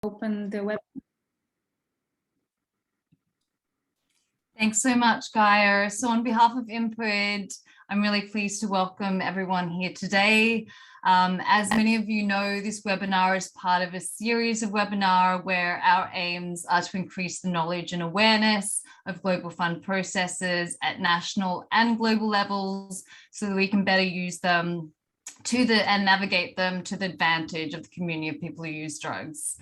open the web. Thanks so much, Gaia. So on behalf of INPUD, I'm really pleased to welcome everyone here today. As many of you know, this webinar is part of a series of webinars where our aims are to increase the knowledge and awareness of global fund processes at national and global levels so that we can better use them and navigate them to the advantage of the community of people who use drugs.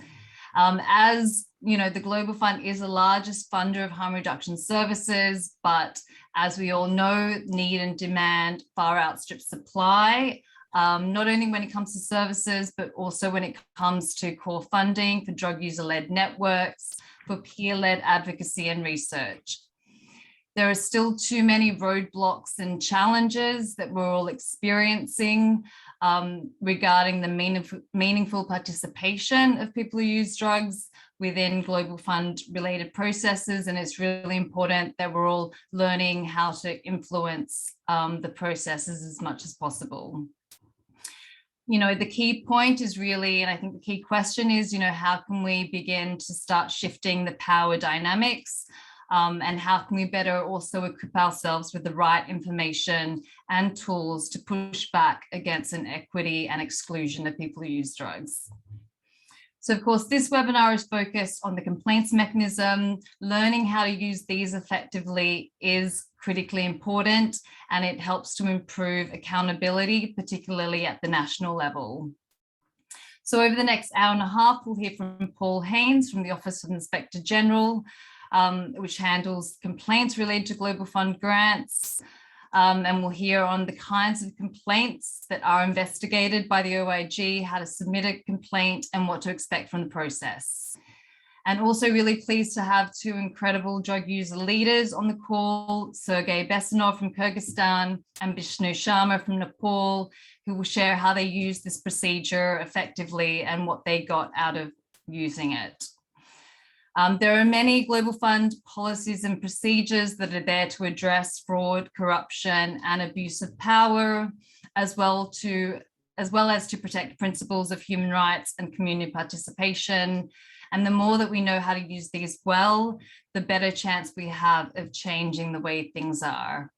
As you know, the Global Fund is the largest funder of harm reduction services, but as we all know, need and demand far outstrip supply, not only when it comes to services, but also when it comes to core funding for drug user-led networks, for peer-led advocacy and research. There are still too many roadblocks and challenges that we're all experiencing regarding the meaningful participation of people who use drugs within global fund related processes. And it's really important that we're all learning how to influence the processes as much as possible. You know, the key point is really, and I think the key question is, you know, how can we begin to start shifting the power dynamics? And how can we better also equip ourselves with the right information and tools to push back against inequity and exclusion of people who use drugs. So of course, this webinar is focused on the complaints mechanism. Learning how to use these effectively is critically important, and it helps to improve accountability, particularly at the national level. So over the next hour and a half, we'll hear from Paul Haynes from the Office of Inspector General, which handles complaints related to Global Fund grants. And we'll hear on the kinds of complaints that are investigated by the OIG, how to submit a complaint and what to expect from the process. And also really pleased to have two incredible drug user leaders on the call, Sergey Besanov from Kyrgyzstan and Vishnu Sharma from Nepal, who will share how they use this procedure effectively and what they got out of using it. There are many Global Fund policies and procedures that are there to address fraud, corruption, and abuse of power, as well as to protect principles of human rights and community participation. And the more that we know how to use these well, the better chance we have of changing the way things are.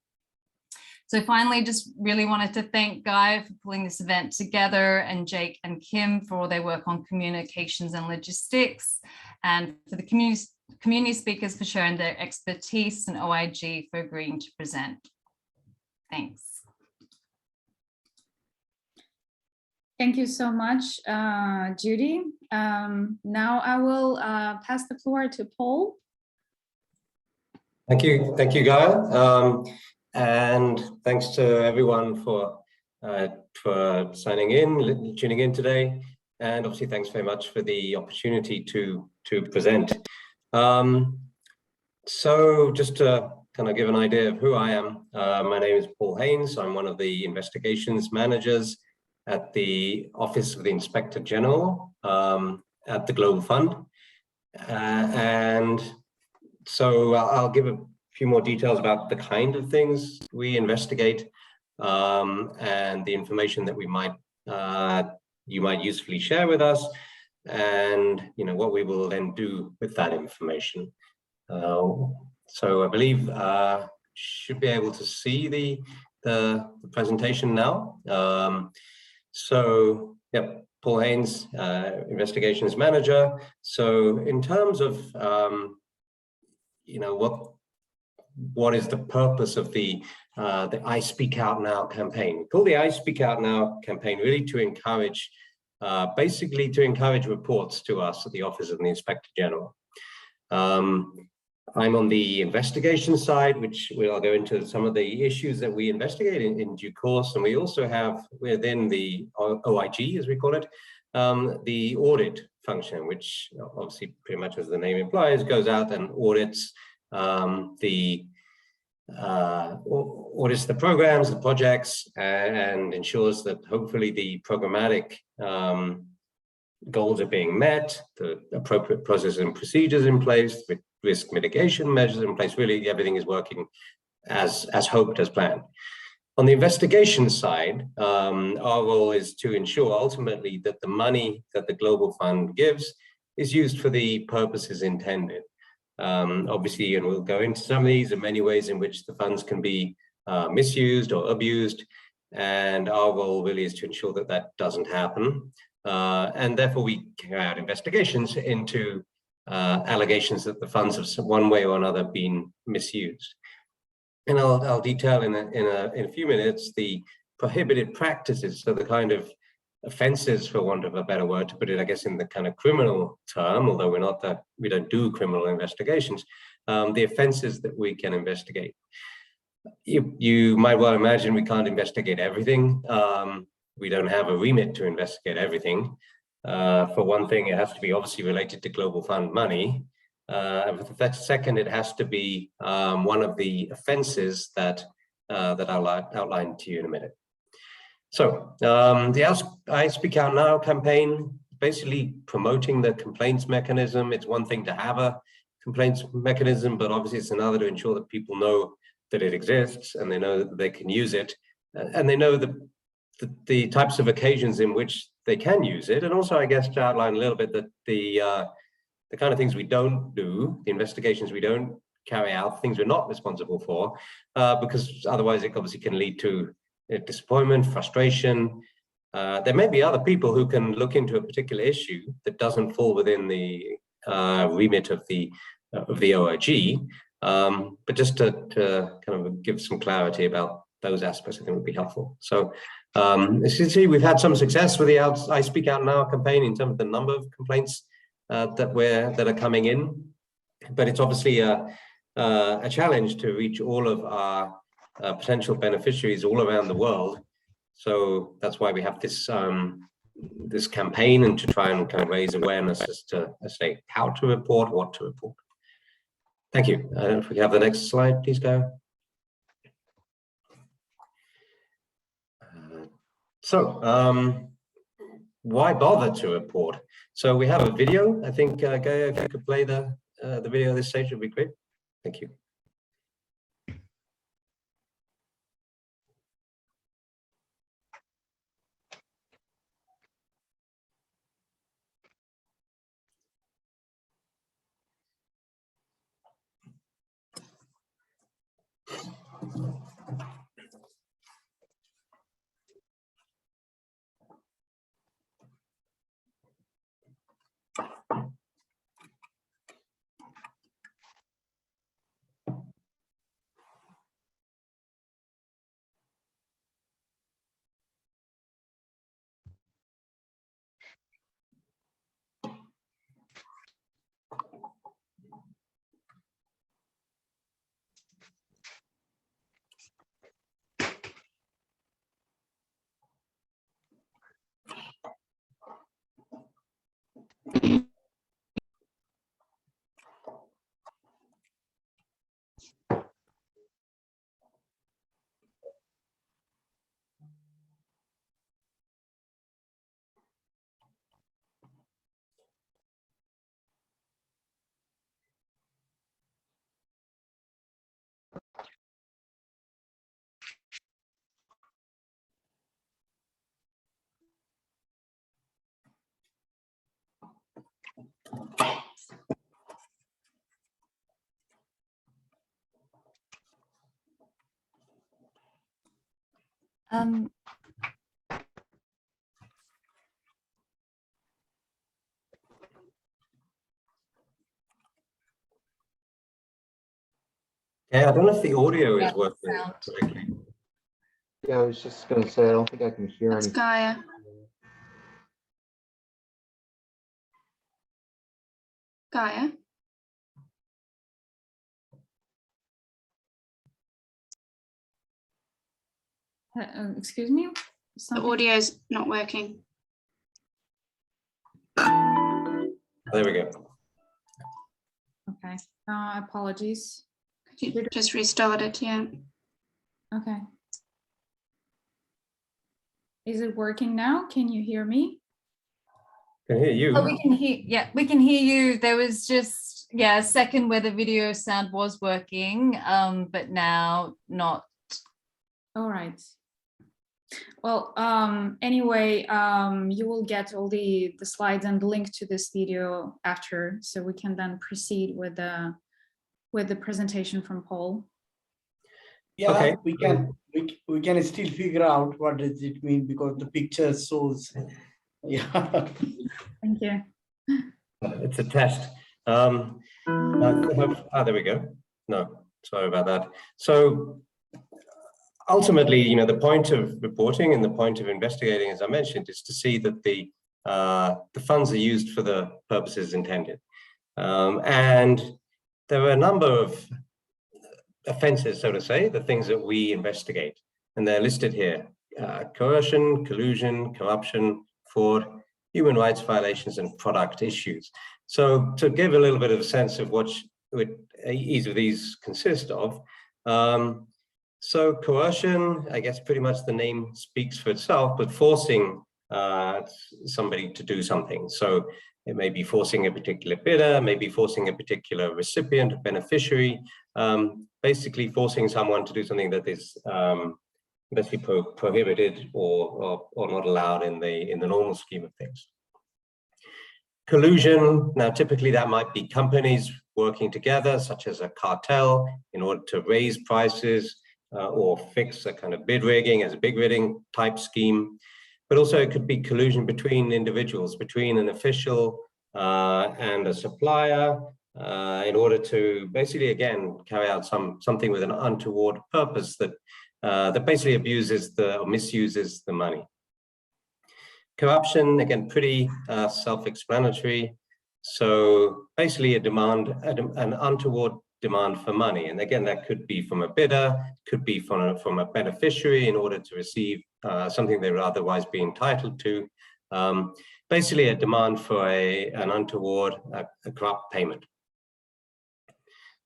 So finally, just really wanted to thank Guy for pulling this event together, and Jake and Kim for all their work on communications and logistics, and for the community speakers for sharing their expertise, and OIG for agreeing to present. Thanks. Thank you so much, Judy. Now I will pass the floor to Paul. Thank you, Gaia. And thanks to everyone for signing in, tuning in today. And obviously, thanks very much for the opportunity to present. So just to kind of give an idea of who I am, my name is Paul Haynes. I'm one of the investigations managers at the Office of the Inspector General at the Global Fund. And so I'll give a few more details about the kind of things we investigate and the information that we might you might usefully share with us, and you know what we will then do with that information. So I believe should be able to see the presentation now. So yeah, Paul Haynes, investigations manager. So in terms of you know what is the purpose of the I Speak Out Now campaign? We call the I Speak Out Now campaign really to encourage, basically to encourage reports to us at the Office of the Inspector General. I'm on the investigation side, which I'll go into some of the issues that we investigate in due course. And we also have within the OIG, as we call it, the audit function, which obviously pretty much as the name implies, goes out and audits audits the programs, the projects, and ensures that hopefully the programmatic goals are being met, the appropriate processes and procedures in place, with risk mitigation measures in place. Really, everything is working as hoped, as planned. On the investigation side, our role is to ensure ultimately that the money that the Global Fund gives is used for the purposes intended. Obviously, and we'll go into some of these, in many ways in which the funds can be misused or abused, and our goal really is to ensure that that doesn't happen. And therefore, we carry out investigations into allegations that the funds have one way or another been misused. And I'll detail in a few minutes the prohibited practices, so the kind of offenses, for want of a better word, to put it, I guess, in the kind of criminal term, although we don't do criminal investigations, the offenses that we can investigate. You might well imagine we can't investigate everything. We don't have a remit to investigate everything. For one thing, it has to be obviously related to global fund money. And for the second, it has to be one of the offenses that I'll outline to you in a minute. So the I Speak Out Now campaign, basically promoting the complaints mechanism. It's one thing to have a complaints mechanism, but obviously it's another to ensure that people know that it exists and they know that they can use it, and they know the types of occasions in which they can use it. And also, I guess, to outline a little bit that the kind of things we don't do, the investigations we don't carry out, things we're not responsible for, because otherwise it obviously can lead to disappointment, frustration. There may be other people who can look into a particular issue that doesn't fall within the remit of the OIG, but just to kind of give some clarity about those aspects, I think would be helpful. So as you can see, we've had some success with the I Speak Out Now campaign in terms of the number of complaints that are coming in, but it's obviously a challenge to reach all of our potential beneficiaries all around the world. So that's why we have this this campaign, and to try and kind of raise awareness as to, say, how to report, what to report. Thank you. If we can have the next slide, please, go. Why bother to report? So we have a video. I think, Gaia, if you could play the video at this stage, would be great. Thank you. Yeah, I don't know if the audio is working correctly. Yeah, I was just going to say, I don't think I can hear anything. Gaia. Gaia. Excuse me? The audio's not working. There we go. Okay. Apologies. Could you just restart it? Yeah. Okay. Is it working now? Can you hear me? I can hear you. Oh, we can hear. Yeah, we can hear you. There was just a second where the video sound was working, but now not. All right. Well, anyway, you will get all the slides and the link to this video after, so we can then proceed with the presentation from Paul. Yeah, Okay. we can still figure out what does it mean because the picture shows. Yeah. Thank you. It's a test. There we go. No, sorry about that. So ultimately, the point of reporting and the point of investigating, as I mentioned, is to see that the funds are used for the purposes intended. And there are a number of offenses, so to say, the things that we investigate, and they're listed here: coercion, collusion, corruption, fraud, human rights violations, and product issues. So to give a little bit of a sense of what each of these consist of, so coercion, I guess pretty much the name speaks for itself, but forcing somebody to do something. So it may be forcing a particular bidder, maybe forcing a particular recipient, beneficiary, basically forcing someone to do something that is basically prohibited or not allowed in the normal scheme of things. Collusion, now typically that might be companies working together, such as a cartel, in order to raise prices or fix a kind of bid rigging as a big rigging type scheme. But also it could be collusion between individuals, between an official and a supplier, in order to basically, again, carry out something with an untoward purpose that basically abuses or misuses the money. Corruption, again, pretty self-explanatory. So basically an untoward demand for money. And again, that could be from a bidder, could be from a beneficiary in order to receive something they would otherwise be entitled to. Basically a demand for an untoward, a corrupt payment.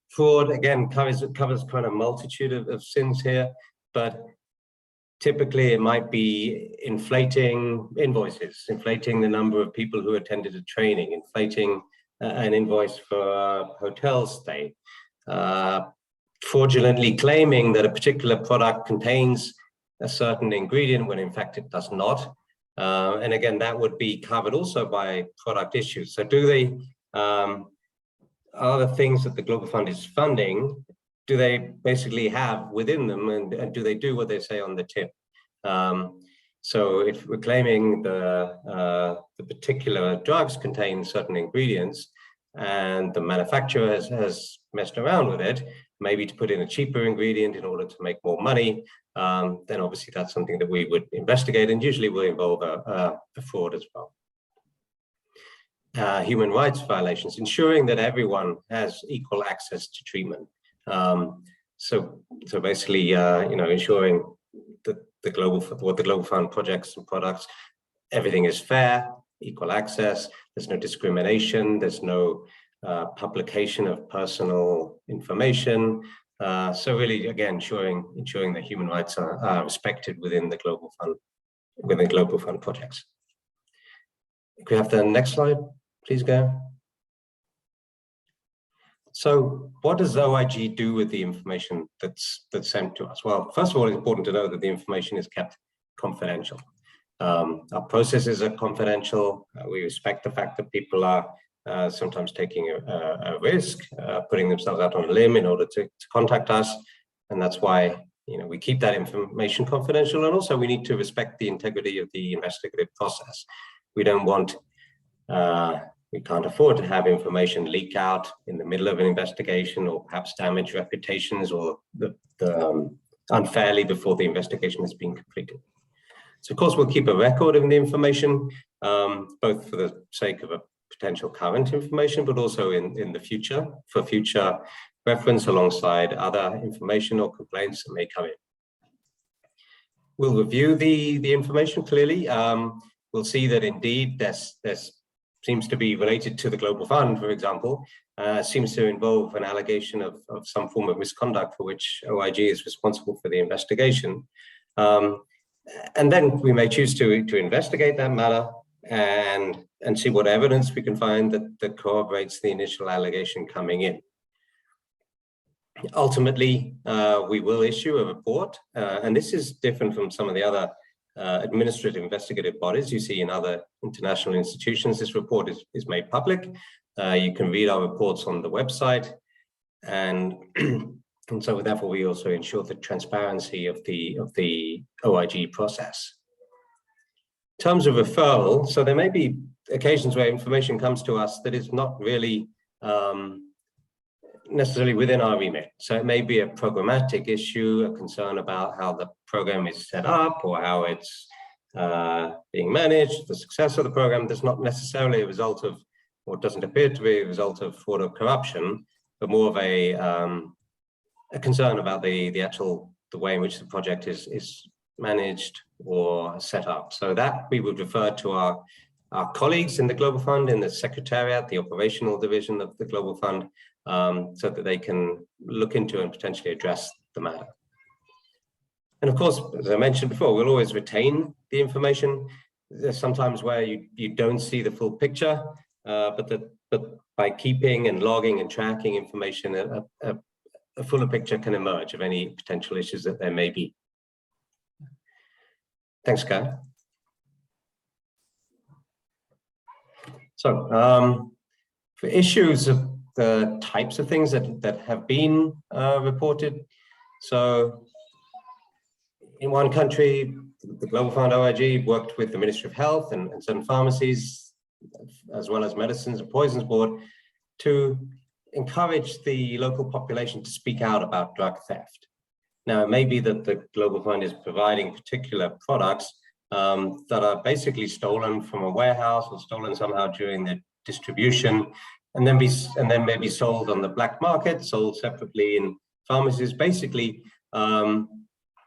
Fraud, again, covers kind of multitude of sins here, but typically it might be inflating invoices, inflating the number of people who attended a training, inflating an invoice for a hotel stay, fraudulently claiming that a particular product contains a certain ingredient when in fact it does not. And again, that would be covered also by product issues. So do they, are the things that the Global Fund is funding, do they basically have within them, and do they do what they say on the tin? So if we're claiming the particular drugs contain certain ingredients and the manufacturer has messed around with it, maybe to put in a cheaper ingredient in order to make more money, then obviously that's something that we would investigate, and usually will involve a fraud as well. Human rights violations, ensuring that everyone has equal access to treatment. So basically, ensuring that what the Global Fund projects and products, everything is fair, equal access. There's no discrimination. There's no publication of personal information. So really, again, ensuring that human rights are respected within the Global Fund projects. Could we have the next slide, please, go? So what does OIG do with the information that's sent to us? Well, first of all, it's important to know that the information is kept confidential. Our processes are confidential. We respect the fact that people are sometimes taking a risk, putting themselves out on a limb in order to contact us. And that's why we keep that information confidential. And also we need to respect the integrity of the investigative process. We don't want, we can't afford to have information leak out in the middle of an investigation, or perhaps damage reputations or unfairly before the investigation has been completed. So of course, we'll keep a record of the information, both for the sake of a potential current information, but also in the future, for future reference alongside other information or complaints that may come in. We'll review the information clearly. We'll see that indeed there's seems to be related to the Global Fund, for example, seems to involve an allegation of some form of misconduct for which OIG is responsible for the investigation. And then we may choose to investigate that matter and see what evidence we can find that corroborates the initial allegation coming in. Ultimately, we will issue a report, and this is different from some of the other administrative investigative bodies you see in other international institutions. This report is made public. You can read our reports on the website, and so therefore we also ensure the transparency of the OIG process. In terms of referral, so there may be occasions where information comes to us that is not really necessarily within our remit. So it may be a programmatic issue, a concern about how the program is set up or how it's being managed, the success of the program. That's not necessarily a result of, or doesn't appear to be a result of fraud or corruption, but more of a concern about the way in which the project is managed or set up. So that we would refer to our colleagues in the Global Fund, in the Secretariat, the operational division of the Global Fund, so that they can look into and potentially address the matter. And of course, as I mentioned before, we'll always retain the information. There's sometimes where you don't see the full picture, but by keeping and logging and tracking information, a fuller picture can emerge of any potential issues that there may be. Thanks, Guy. So for issues of the types of things that have been reported, so in one country, the Global Fund OIG worked with the Ministry of Health and certain pharmacies, as well as Medicines and Poisons Board, to encourage the local population to speak out about drug theft. Now, it may be that the Global Fund is providing particular products that are basically stolen from a warehouse or stolen somehow during the distribution, and then maybe sold on the black market, sold separately in pharmacies. Basically,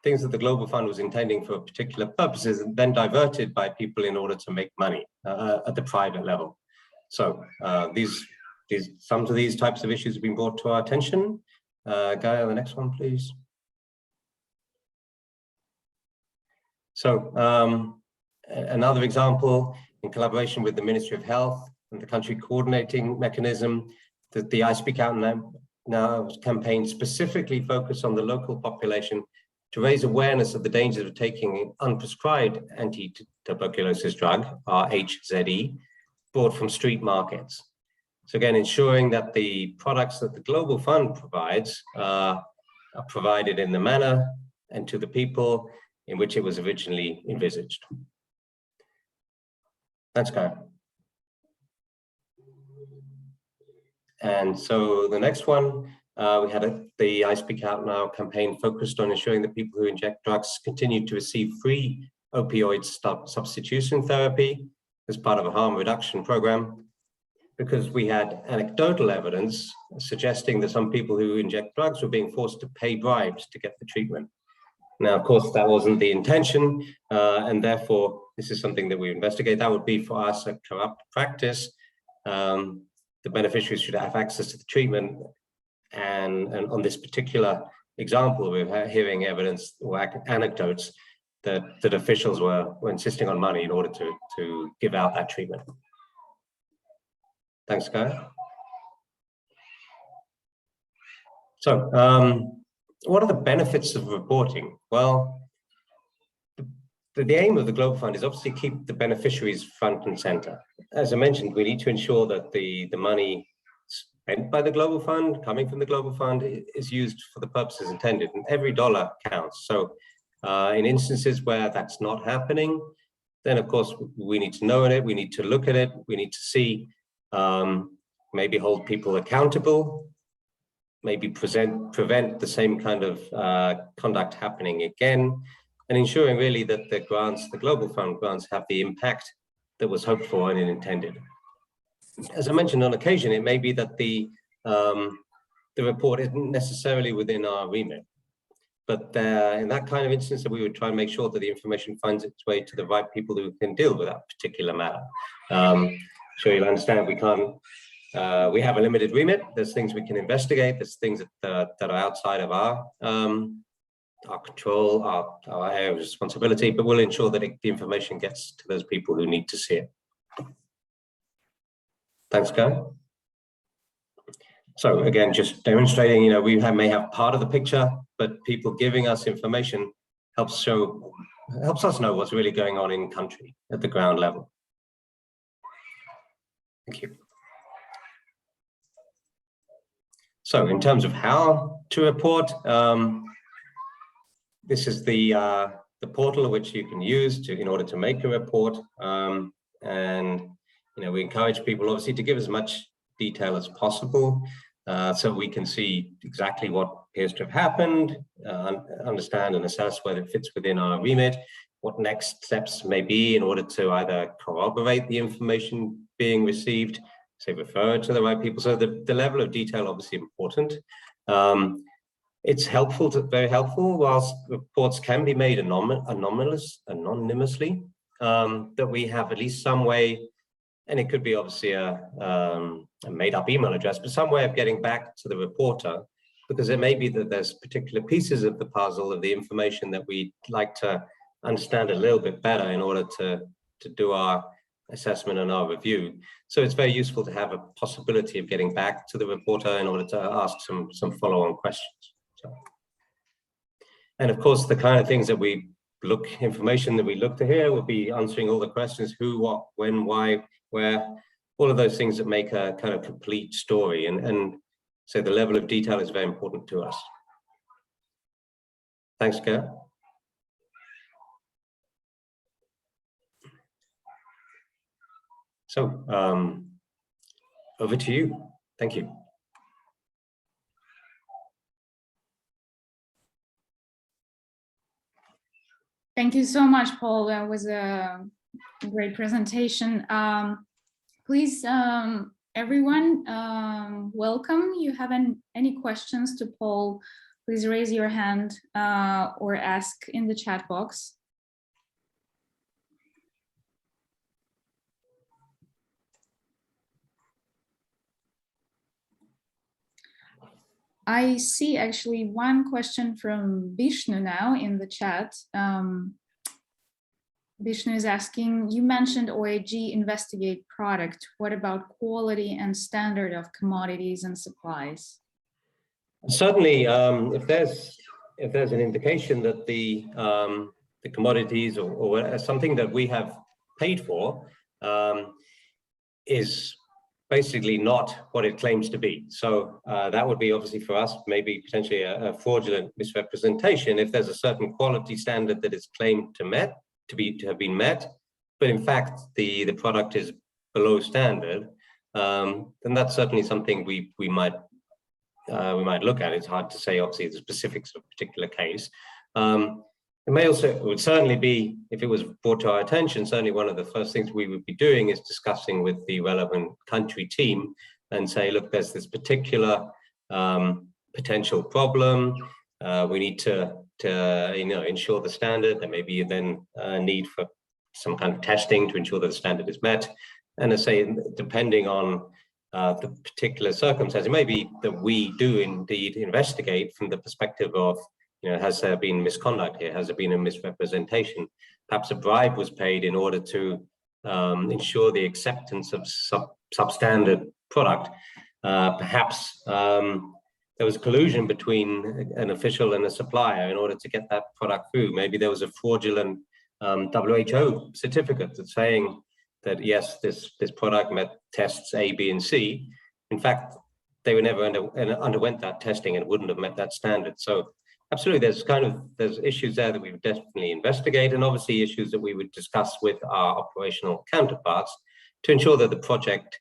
things that the Global Fund was intending for particular purposes and then diverted by people in order to make money at the private level. So some of these types of issues have been brought to our attention. Guy, on the next one, please. So another example, in collaboration with the Ministry of Health and the country coordinating mechanism, that the I Speak Out Now campaign specifically focused on the local population to raise awareness of the dangers of taking unprescribed anti-tuberculosis drug, HZE, bought from street markets. So again, ensuring that the products that the Global Fund provides are provided in the manner and to the people in which it was originally envisaged. Thanks, Guy. And so the next one, we had the I Speak Out Now campaign focused on ensuring that people who inject drugs continue to receive free opioid substitution therapy as part of a harm reduction program, because we had anecdotal evidence suggesting that some people who inject drugs were being forced to pay bribes to get the treatment. Now, of course, that wasn't the intention, and therefore, this is something that we investigate. That would be for us a corrupt practice. The beneficiaries should have access to the treatment. And on this particular example, we're hearing evidence or anecdotes that officials were insisting on money in order to give out that treatment. Thanks, Guy. So, what are the benefits of reporting? Well, the aim of the Global Fund is obviously keep the beneficiaries front and center. As I mentioned, we need to ensure that the money spent by the Global Fund, coming from the Global Fund, is used for the purposes intended, and every dollar counts. So in instances where that's not happening, then of course we need to know it, we need to look at it, we need to see, maybe hold people accountable, maybe prevent the same kind of conduct happening again, and ensuring really that the grants, the Global Fund grants, have the impact that was hoped for and intended. As I mentioned on occasion, it may be that the report isn't necessarily within our remit, but in that kind of instance, we would try and make sure that the information finds its way to the right people who can deal with that particular matter. Sure, you'll understand we can't. We have a limited remit. There's things we can investigate. There's things that are outside of our control, our area of responsibility, but we'll ensure that the information gets to those people who need to see it. Thanks, Guy. So again, just demonstrating, we may have part of the picture, but people giving us information helps show helps us know what's really going on in country at the ground level. Thank you. So in terms of how to report, this is the portal which you can use in order to make a report. And we encourage people obviously to give as much detail as possible, so we can see exactly what appears to have happened, understand and assess whether it fits within our remit, what next steps may be in order to either corroborate the information being received, say refer to the right people. So the level of detail obviously important. It's helpful, very helpful, whilst reports can be made anonymously, that we have at least some way, and it could be obviously a made-up email address, but some way of getting back to the reporter, because it may be that there's particular pieces of the puzzle of the information that we'd like to understand a little bit better in order to do our assessment and our review. So it's very useful to have a possibility of getting back to the reporter in order to ask some follow-on questions. So, and of course, the kind of things that information that we look to here will be answering all the questions: who, what, when, why, where, all of those things that make a kind of complete story. And so the level of detail is very important to us. Thanks, Gail. So over to you. Thank you. Thank you so much, Paul. That was a great presentation. Please, everyone, welcome. You have any questions to Paul, please raise your hand or ask in the chat box. I see actually one question from Vishnu now in the chat. Vishnu is asking, you mentioned OIG investigate product. What about quality and standard of commodities and supplies? Certainly, if there's an indication that the commodities or something that we have paid for is basically not what it claims to be. So that would be obviously for us, maybe potentially a fraudulent misrepresentation if there's a certain quality standard that is claimed to have been met, but in fact the product is below standard. Then that's certainly something we might look at. It's hard to say obviously the specifics of a particular case. It would certainly be, if it was brought to our attention, certainly one of the first things we would be doing is discussing with the relevant country team and say, look, there's this particular potential problem. We need to ensure the standard. There may be then a need for some kind of testing to ensure that the standard is met. And I say, depending on the particular circumstance, it may be that we do indeed investigate from the perspective of, has there been misconduct here? Has there been a misrepresentation? Perhaps a bribe was paid in order to ensure the acceptance of substandard product. Perhaps there was collusion between an official and a supplier in order to get that product through. Maybe there was a fraudulent WHO certificate that's saying that, yes, this product met tests A, B, and C. In fact, they were never underwent that testing and wouldn't have met that standard. So absolutely, there's issues there that we would definitely investigate, and obviously issues that we would discuss with our operational counterparts to ensure that the project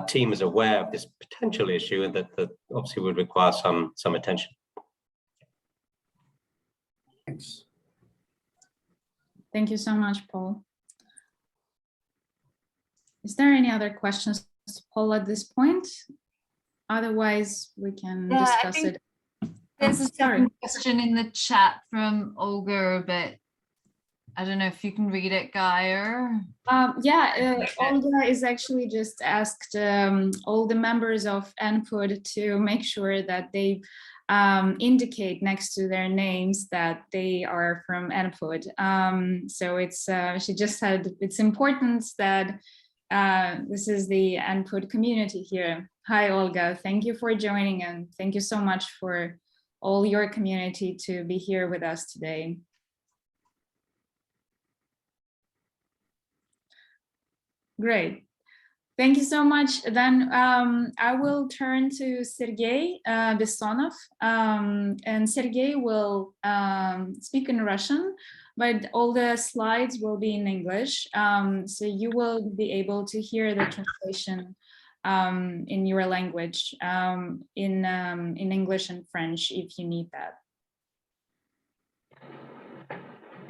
team is aware of this potential issue and that obviously would require some attention. Thanks. Thank you so much, Paul. Is there any other questions to Paul at this point? Otherwise, we can discuss it. There's a second question in the chat from Olga, but I don't know if you can read it, Guy. Olga is actually just asked all the members of INPUD to make sure that they indicate next to their names that they are from INPUD. So it's she just said it's important that this is the INPUD community here. Hi, Olga. Thank you for joining, and thank you so much for all your community to be here with us today. Great. Thank you so much. Then I will turn to Sergey Bessonov, and Sergey will speak in Russian, but all the slides will be in English. So you will be able to hear the translation in your language, in English and French, if you need that.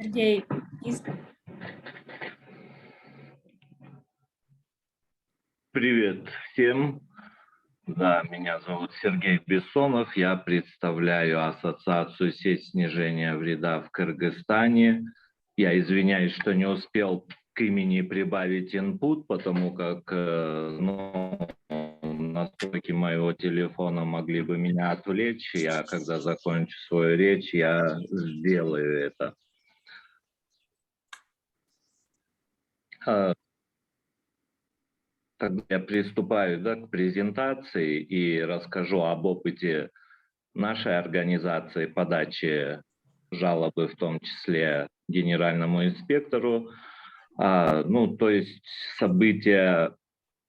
Sergey, please. Привет всем. Да, меня зовут Сергей Бессонов. Я представляю Ассоциацию «Сеть снижения вреда» в Кыргызстане. Я извиняюсь, что не успел к имени прибавить INPUD, потому как настройки моего телефона могли бы меня отвлечь. Я, когда закончу свою речь, я сделаю это. Тогда я приступаю к презентации и расскажу об опыте нашей организации подачи жалобы, в том числе генеральному инспектору. То есть события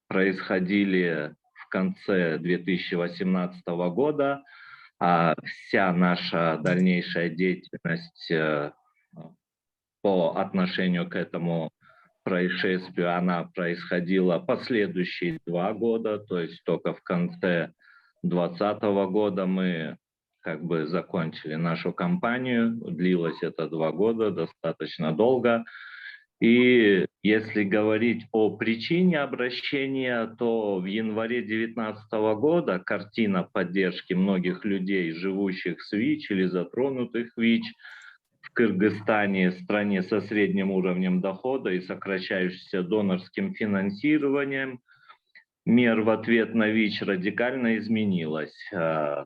происходили в конце 2018 года, а вся наша дальнейшая деятельность по отношению к этому происшествию, она происходила последующие 2 года, то есть только в конце 2020 года мы закончили нашу кампанию. Длилось это 2 года, достаточно долго. И если говорить о причине обращения, то в январе 2019 года картина поддержки многих людей, живущих с ВИЧ или затронутых ВИЧ, в Кыргызстане, стране со средним уровнем дохода и сокращающимся донорским финансированием, мер в ответ на ВИЧ радикально изменилась,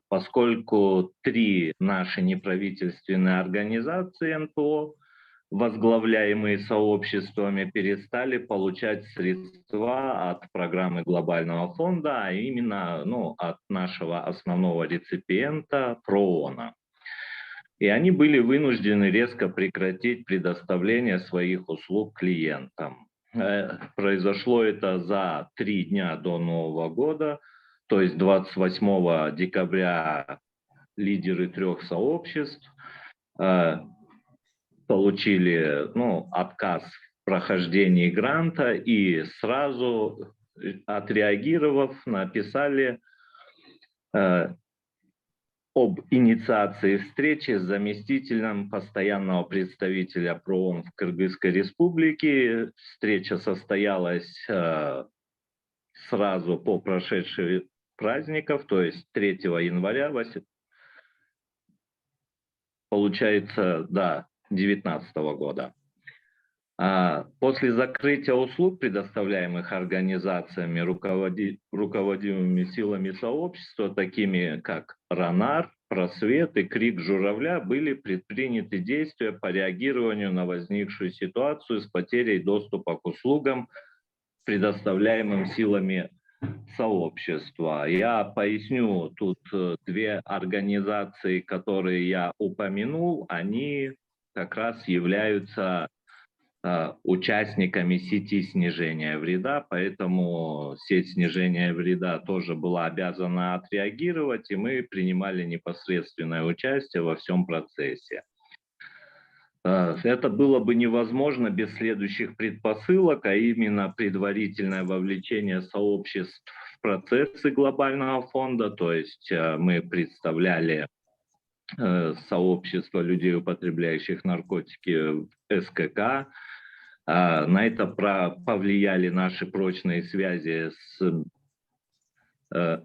поскольку 3 наши неправительственные организации НПО, возглавляемые сообществами, перестали получать средства от программы Глобального фонда, а именно от нашего основного реципиента ПРООНа. И они были вынуждены резко прекратить предоставление своих услуг клиентам. Произошло это за 3 дня до Нового года, то есть 28 декабря лидеры 3 сообществ получили отказ в прохождении гранта и сразу, отреагировав, написали об инициации встречи с заместителем постоянного представителя ПРООН в Кыргызской республике. Встреча состоялась сразу по прошедших праздников, то есть 3 января, получается, 2019 года. После закрытия услуг, предоставляемых организациями, руководимыми силами сообщества, такими как РАНАР, Просвет и Крик Журавля, были предприняты действия по реагированию на возникшую ситуацию с потерей доступа к услугам, предоставляемым силами сообщества. Я поясню, тут 2 организации, которые я упомянул, они как раз являются участниками сети снижения вреда, поэтому сеть снижения вреда тоже была обязана отреагировать, и мы принимали непосредственное участие во всем процессе. Это было бы невозможно без следующих предпосылок, а именно предварительное вовлечение сообществ в процессы Глобального фонда, то есть мы представляли сообщество людей, употребляющих наркотики в СКК. На это повлияли наши прочные связи с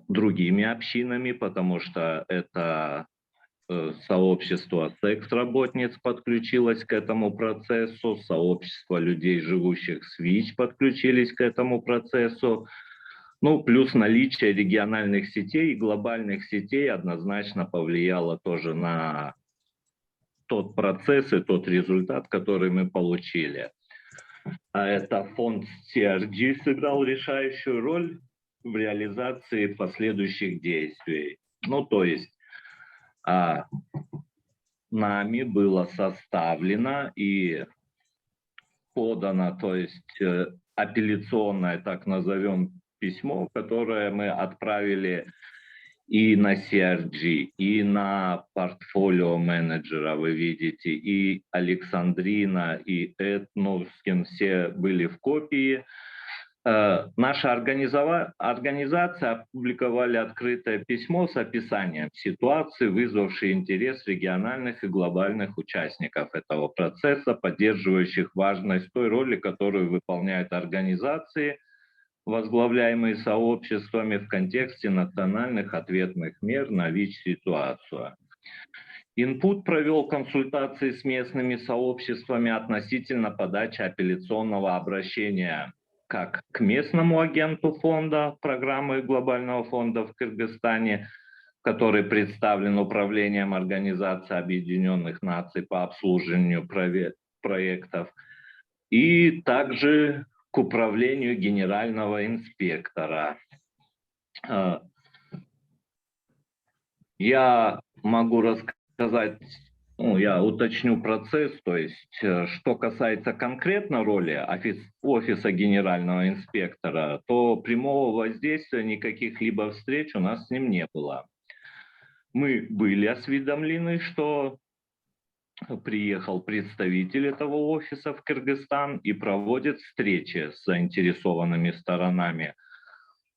другими общинами, потому что это сообщество секс-работниц подключилось к этому процессу, сообщество людей, живущих с ВИЧ, подключились к этому процессу. Плюс наличие региональных сетей и глобальных сетей однозначно повлияло тоже на тот процесс и тот результат, который мы получили. А это фонд CRG сыграл решающую роль в реализации последующих действий. То есть нами было составлено и подано, то есть апелляционное, так назовем, письмо, которое мы отправили и на CRG, и на портфолио менеджера, вы видите, и Александрина, и Эд Новскин, все были в копии. Наша организация опубликовали открытое письмо с описанием ситуации, вызвавшей интерес региональных и глобальных участников этого процесса, поддерживающих важность той роли, которую выполняют организации, возглавляемые сообществами в контексте национальных ответных мер на ВИЧ-ситуацию. INPUD провел консультации с местными сообществами относительно подачи апелляционного обращения как к местному агенту фонда, программы Глобального фонда в Кыргызстане, который представлен Управлением Организации Объединенных Наций по обслуживанию проектов, и также к управлению генерального инспектора. Я могу рассказать, я уточню процесс, то есть, что касается конкретно роли офиса генерального инспектора, то прямого воздействия никаких либо встреч у нас с ним не было. Мы были осведомлены, что приехал представитель этого офиса в Кыргызстан и проводит встречи с заинтересованными сторонами.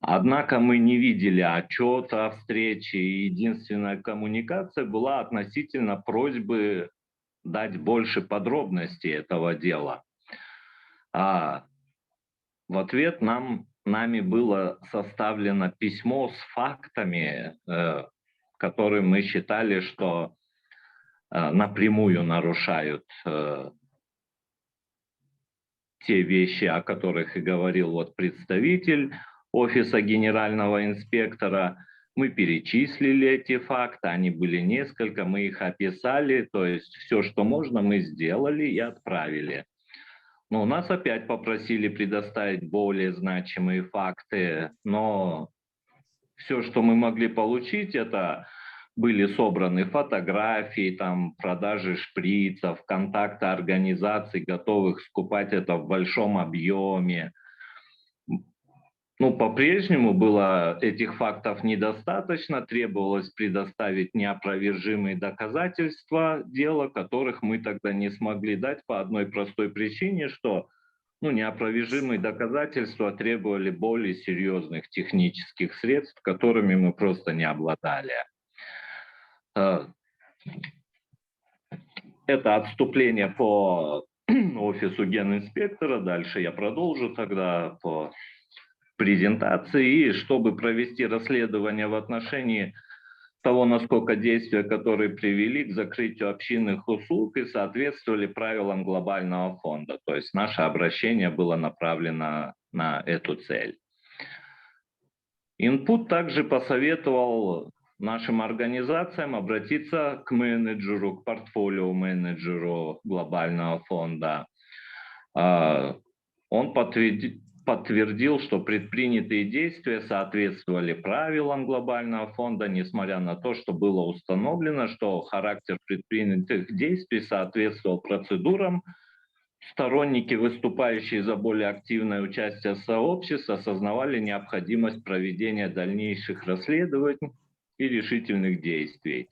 Однако мы не видели отчета о встрече, и единственная коммуникация была относительно просьбы дать больше подробностей этого дела. В ответ нами было составлено письмо с фактами, которые мы считали, что напрямую нарушают те вещи, о которых и говорил вот представитель офиса генерального инспектора. Мы перечислили эти факты, они были несколько, мы их описали, то есть все, что можно, мы сделали и отправили. Но нас опять попросили предоставить более значимые факты, но все, что мы могли получить, это были собраны фотографии, там, продажи шприцев, контакты организаций, готовых скупать это в большом объеме. По-прежнему было этих фактов недостаточно, требовалось предоставить неопровержимые доказательства дела, которых мы тогда не смогли дать по одной простой причине, что неопровержимые доказательства требовали более серьезных технических средств, которыми мы просто не обладали. Это отступление по офису генинспектора. Дальше я продолжу тогда по презентации. И чтобы провести расследование в отношении того, насколько действия, которые привели к закрытию общинных услуг и соответствовали правилам глобального фонда. То есть наше обращение было направлено на эту цель. INPUD также посоветовал нашим организациям обратиться к менеджеру, к портфолио менеджеру глобального фонда. Он подтвердил, что предпринятые действия соответствовали правилам глобального фонда, несмотря на то, что было установлено, что характер предпринятых действий соответствовал процедурам. Сторонники, выступающие за более активное участие сообщества, осознавали необходимость проведения дальнейших расследований и решительных действий.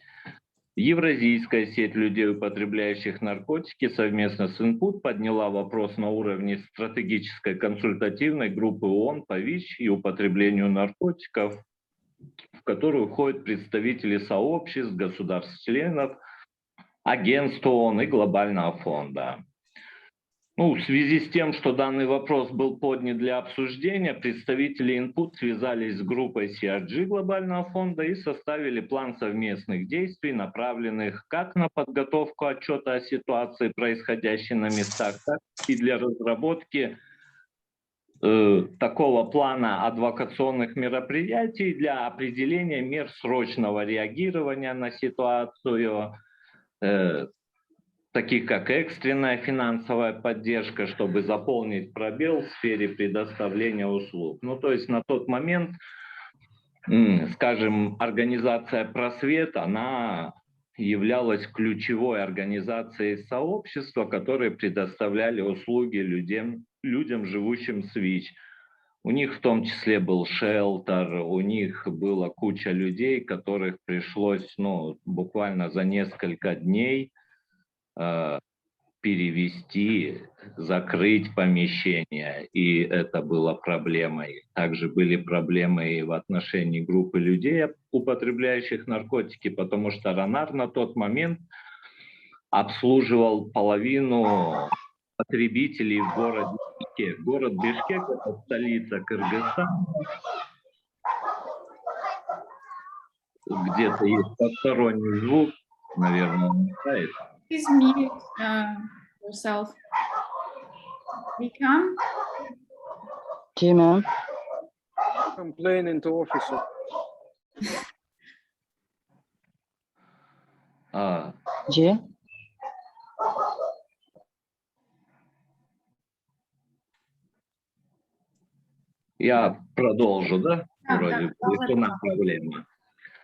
Евразийская сеть людей, употребляющих наркотики, совместно с INPUD подняла вопрос на уровне стратегической консультативной группы ООН по ВИЧ и употреблению наркотиков, в которую входят представители сообществ, государств-членов, агентств ООН и Глобального фонда. В связи с тем, что данный вопрос был поднят для обсуждения, представители INPUD связались с группой CRG Глобального фонда и составили план совместных действий, направленных как на подготовку отчета о ситуации, происходящей на местах, так и для разработки такого плана адвокационных мероприятий для определения мер срочного реагирования на ситуацию, таких как экстренная финансовая поддержка, чтобы заполнить пробел в сфере предоставления услуг. То есть на тот момент, скажем, организация «Просвет», она являлась ключевой организацией сообщества, которые предоставляли услуги людям, живущим в СВИЧ. У них в том числе был шелтер, у них была куча людей, которых пришлось буквально за несколько дней перевести, закрыть помещение, и это было проблемой. Также были проблемы и в отношении группы людей, употребляющих наркотики, потому что Ронар на тот момент обслуживал половину потребителей в городе Бишкек. Город Бишкек – это столица Кыргызстана. Где-то есть посторонний звук, наверное, он мешает. Please mute yourself. Become. जी ma'am Complaining to officer. जी Я продолжу, да? Вроде бы решена да. проблема.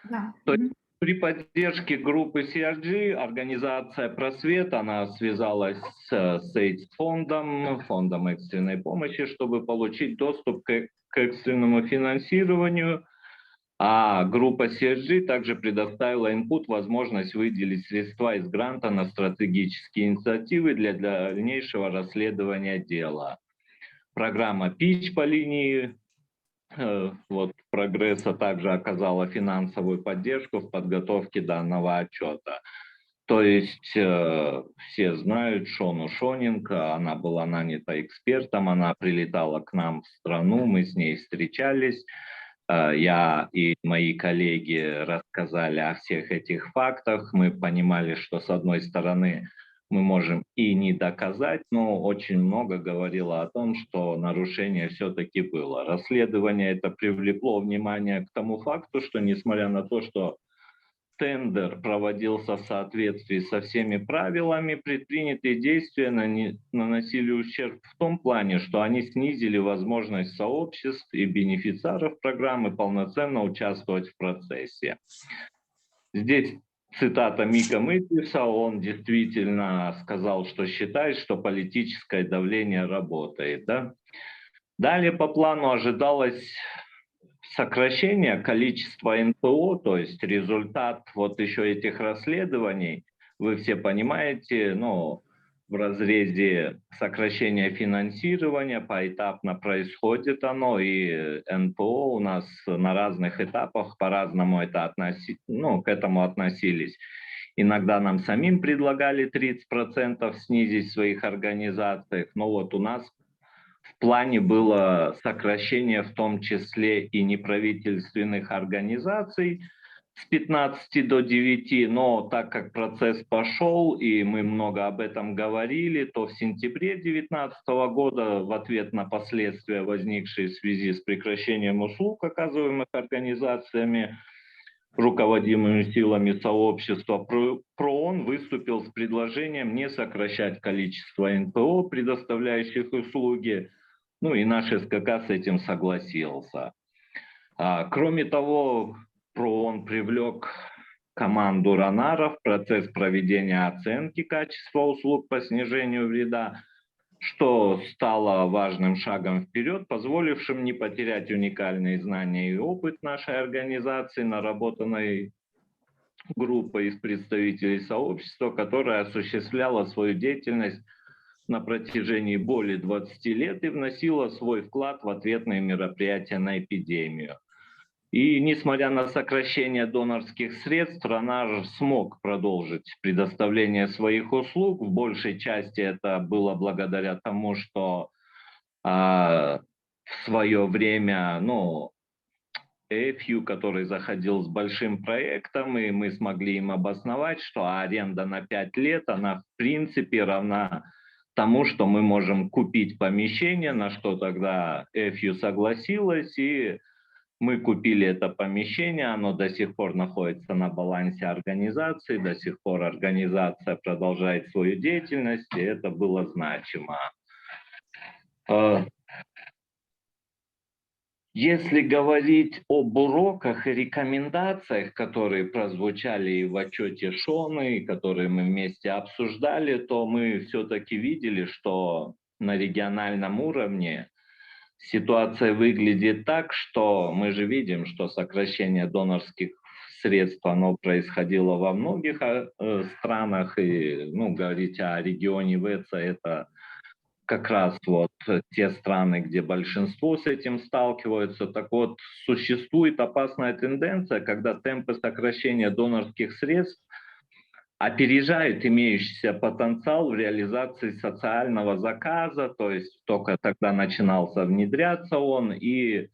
Да. То есть при поддержке группы CRG организация «Просвет», она связалась с AIDS-фондом, фондом экстренной помощи, чтобы получить доступ к экстренному финансированию. А группа CRG также предоставила INPUD возможность выделить средства из гранта на стратегические инициативы для дальнейшего расследования дела. Программа PITCH по линии прогресса также оказала финансовую поддержку в подготовке данного отчета. То есть все знают Шону Шонинг, она была нанята экспертом, она прилетала к нам в страну, мы с ней встречались. Я и мои коллеги рассказали о всех этих фактах. Мы понимали, что с одной стороны мы можем и не доказать, но очень много говорило о том, что нарушение все-таки было. Расследование это привлекло внимание к тому факту, что несмотря на то, что тендер проводился в соответствии со всеми правилами, предпринятые действия наносили ущерб в том плане, что они снизили возможность сообществ и бенефициаров программы полноценно участвовать в процессе. Здесь цитата Мика Мытиса, он действительно сказал, что считает, что политическое давление работает. Да? Далее по плану ожидалось сокращение количества НПО, то есть результат вот еще этих расследований, вы все понимаете, в разрезе сокращения финансирования поэтапно происходит оно, и НПО у нас на разных этапах по-разному к этому относились. Иногда нам самим предлагали 30% снизить в своих организациях, но вот у нас в плане было сокращение в том числе и неправительственных организаций с 15 до 9, но так как процесс пошел и мы много об этом говорили, то в сентябре 2019 года в ответ на последствия, возникшие в связи с прекращением услуг, оказываемых организациями, руководимыми силами сообщества, ПРООН выступил с предложением не сокращать количество НПО, предоставляющих услуги, и наш СКК с этим согласился. Кроме того, ПРООН привлек команду РОНАРов в процесс проведения оценки качества услуг по снижению вреда, что стало важным шагом вперед, позволившим не потерять уникальные знания и опыт нашей организации, наработанной группой из представителей сообщества, которая осуществляла свою деятельность на протяжении более 20 лет и вносила свой вклад в ответные мероприятия на эпидемию. И несмотря на сокращение донорских средств, РОНАР смог продолжить предоставление своих услуг. В большей части это было благодаря тому, что в свое время, ЭФЮ, который заходил с большим проектом, и мы смогли им обосновать, что аренда на 5 лет, она в принципе равна тому, что мы можем купить помещение, на что тогда ЭФЮ согласилась, и мы купили это помещение, оно до сих пор находится на балансе организации, до сих пор организация продолжает свою деятельность, и это было значимо. Если говорить об уроках и рекомендациях, которые прозвучали и в отчете Шоны, и которые мы вместе обсуждали, то мы все-таки видели, что на региональном уровне ситуация выглядит так, что мы же видим, что сокращение донорских средств, оно происходило во многих странах, и говорить о регионе ВЭЦа, это как раз вот те страны, где большинство с этим сталкиваются. Так вот, существует опасная тенденция, когда темпы сокращения донорских средств опережают имеющийся потенциал в реализации социального заказа, то есть только тогда начинался внедряться он. И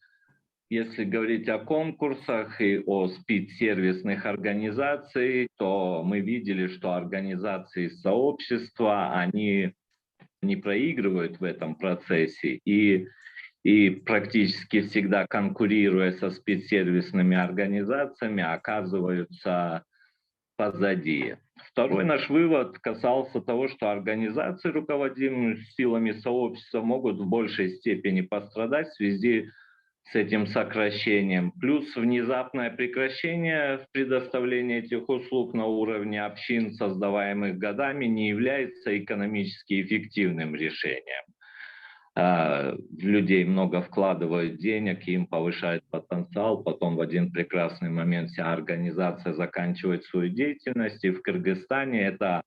если говорить о конкурсах и о спецсервисных организациях, то мы видели, что организации сообщества, они не проигрывают в этом процессе и практически всегда, конкурируя со спецсервисными организациями, оказываются позади. Второй наш вывод касался того, что организации, руководимые силами сообщества, могут в большей степени пострадать в связи с этим сокращением. Плюс внезапное прекращение предоставления этих услуг на уровне общин, создаваемых годами, не является экономически эффективным решением. В людей много вкладывают денег, им повышают потенциал, потом в один прекрасный момент вся организация заканчивает свою деятельность. И в Кыргызстане это,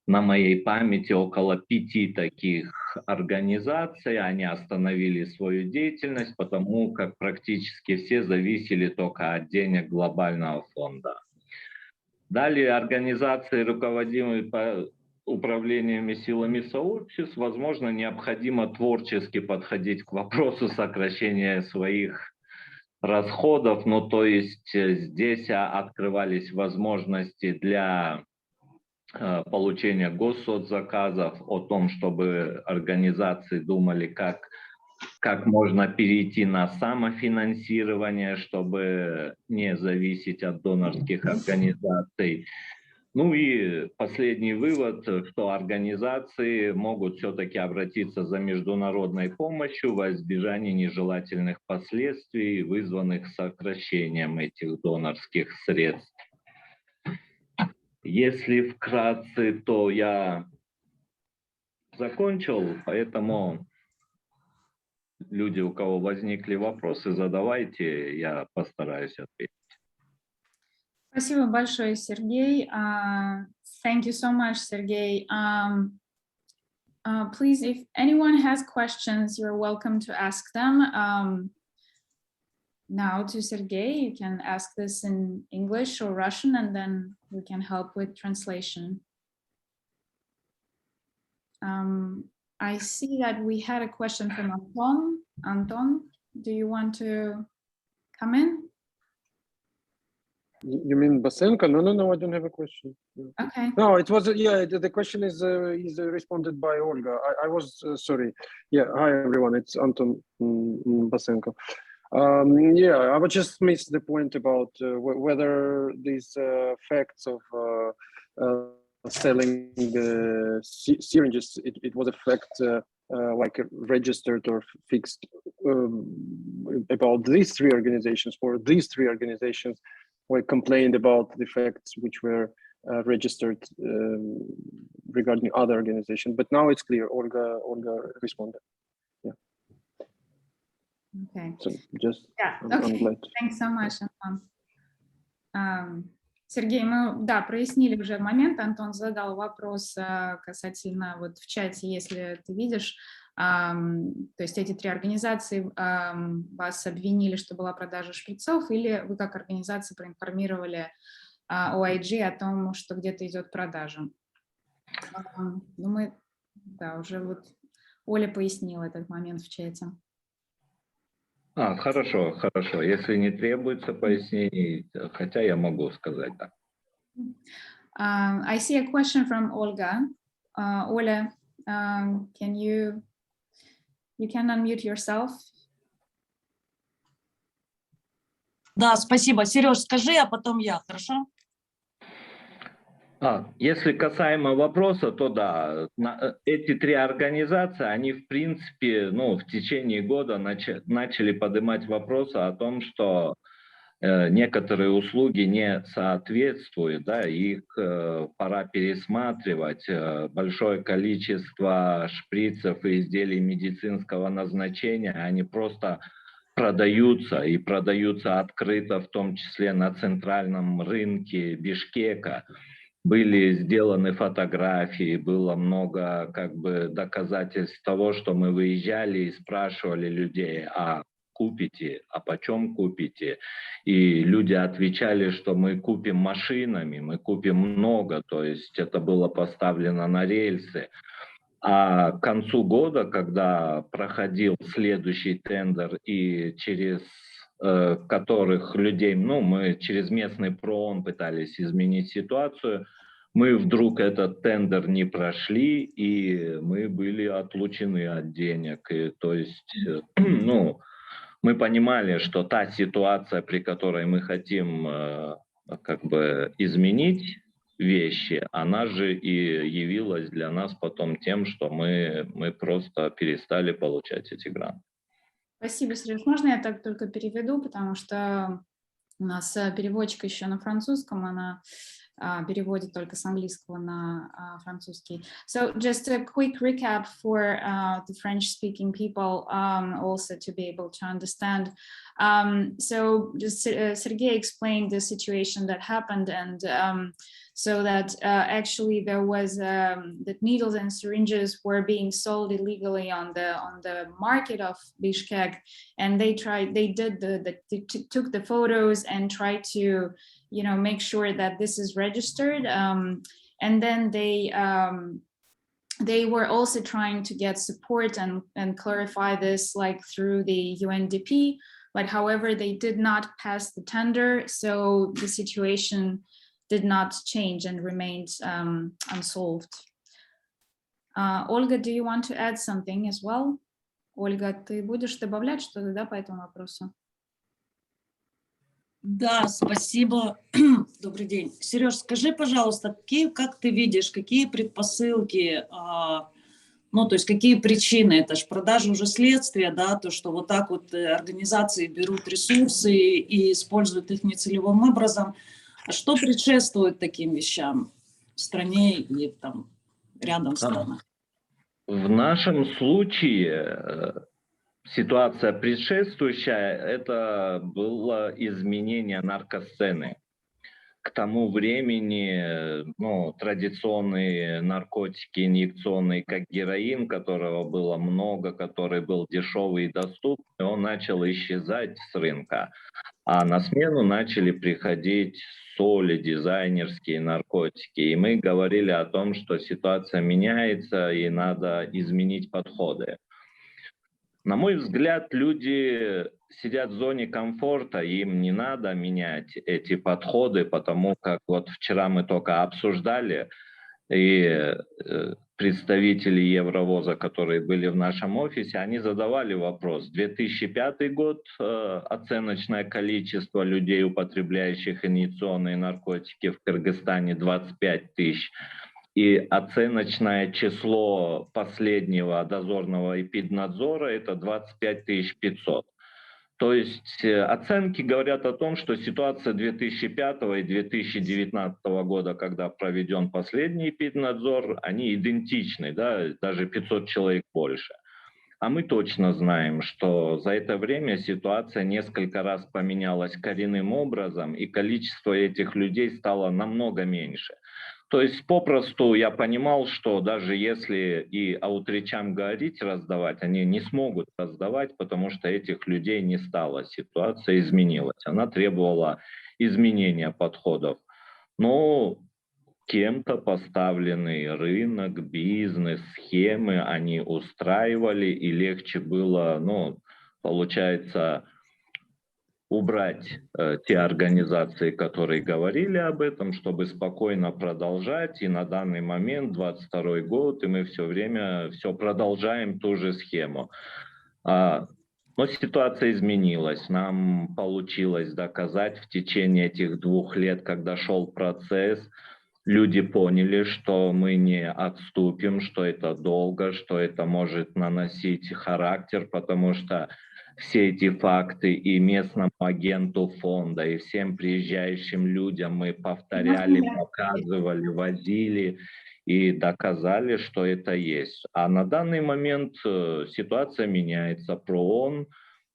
на моей памяти, около 5 таких организаций. Они остановили свою деятельность, потому как практически все зависели только от денег глобального фонда. Далее организации, руководимые управлениями силами сообществ, возможно, необходимо творчески подходить к вопросу сокращения своих расходов. Ну, то есть здесь открывались возможности для получения госсоцзаказов, о том, чтобы организации думали, как можно перейти на самофинансирование, чтобы не зависеть от донорских организаций. Ну и последний вывод, что организации могут все-таки обратиться за международной помощью во избежание нежелательных последствий, вызванных сокращением этих донорских средств. Если вкратце, то я закончил, поэтому люди, у кого возникли вопросы, задавайте, я постараюсь ответить. Спасибо большое, Сергей. Thank you so much, Sergey. Please, if anyone has questions, you're welcome to ask them. Now to Sergey, you can ask this in English or Russian, and then we can help with translation. I see that we had a question from Anton. Anton, do you want to come in? You mean Basenko? No, I don't have a question. Okay. No, it was, yeah, the question is responded by Olga. I was, sorry. Yeah, hi everyone, it's Anton Basenko. Yeah, I would just miss the point about whether these facts of selling the syringes, it was a fact like registered or fixed about these 3 organizations, or these 3 organizations were complained about the facts which were registered regarding other organizations. But now it's clear, Olga responded. Yeah. Okay. So just, Yeah, I'm okay. glad. Thanks so much, Антон. Сергей, мы, да, прояснили уже момент. Антон задал вопрос касательно, вот в чате, если ты видишь, то есть эти 3 организации вас обвинили, что была продажа шприцов, или вы как организация проинформировали OIG о том, что где-то идет продажа. Ну, мы, да, уже вот Оля пояснила этот момент в чате. Хорошо. Если не требуется пояснений, хотя я могу сказать, да. I see a question from Olga. Oля, can you can unmute yourself? Да, спасибо. Сереж, скажи, а потом я, хорошо? Если касаемо вопроса, то да, эти три организации, они в принципе, ну, в течение года начали поднимать вопросы о том, что некоторые услуги не соответствуют, да, их пора пересматривать. Большое количество шприцев и изделий медицинского назначения, они просто продаются и продаются открыто, в том числе на центральном рынке Бишкека. Были сделаны фотографии, было много как бы доказательств того, что мы выезжали и спрашивали людей, а купите, а почем купите? И люди отвечали, что мы купим машинами, мы купим много, то есть это было поставлено на рельсы. А к концу года, когда проходил следующий тендер и через которых людей, ну, мы через местный ПРООН пытались изменить ситуацию, мы вдруг этот тендер не прошли, и мы были отлучены от денег. И, то есть, ну, мы понимали, что та ситуация, при которой мы хотим как бы изменить вещи, она же и явилась для нас потом тем, что мы просто перестали получать эти гранты. Спасибо, Сереж. Можно я так только переведу, потому что у нас переводчик еще на французском, она переводит только с английского на французский. So just a quick recap for the French-speaking people also to be able to understand. So just Sergey explained the situation that happened, and so that actually there was that needles and syringes were being sold illegally on the market of Bishkek, and they took the photos and tried to, you know, make sure that this is registered, and then they were also trying to get support and clarify this, like through the UNDP, but however they did not pass the tender, so the situation did not change and remained unsolved. Olga, do you want to add something as well? Ольга, ты будешь добавлять что-то, да, по этому вопросу? Да, спасибо. Добрый день. Сереж, скажи, пожалуйста, как ты видишь, какие предпосылки, ну, то есть какие причины? Это же продажа уже следствия, да, то, что вот так вот организации берут ресурсы и используют их нецелевым образом. А что предшествует таким вещам в стране и там рядом с странами? В нашем случае ситуация предшествующая, это было изменение наркосцены. К тому времени, ну, традиционные наркотики инъекционные, как героин, которого было много, который был дешевый и доступный, он начал исчезать с рынка. А на смену начали приходить соли, дизайнерские наркотики. И мы говорили о том, что ситуация меняется и надо изменить подходы. На мой взгляд, люди сидят в зоне комфорта, им не надо менять эти подходы, потому как вот вчера мы только обсуждали, и представители Евровоза, которые были в нашем офисе, они задавали вопрос. 2005 год, оценочное количество людей, употребляющих инъекционные наркотики в Кыргызстане 25 тысяч. И оценочное число последнего дозорного эпиднадзора – это 25 500. То есть оценки говорят о том, что ситуация 2005 и 2019 года, когда проведен последний эпиднадзор, они идентичны, да, даже 500 человек больше. А мы точно знаем, что за это время ситуация несколько раз поменялась коренным образом, и количество этих людей стало намного меньше. То есть попросту я понимал, что даже если и аутричам говорить раздавать, они не смогут раздавать, потому что этих людей не стало. Ситуация изменилась. Она требовала изменения подходов. Но кем-то поставленный рынок, бизнес, схемы, они устраивали, и легче было, ну, получается, убрать те организации, которые говорили об этом, чтобы спокойно продолжать. И на данный момент, 22 год, и мы все время продолжаем ту же схему. Но ситуация изменилась. Нам получилось доказать в течение этих 2 лет, когда шел процесс, люди поняли, что мы не отступим, что это долго, что это может наносить характер, потому что все эти факты и местному агенту фонда, и всем приезжающим людям мы повторяли, показывали, возили и доказали, что это есть. А на данный момент ситуация меняется. ПРООН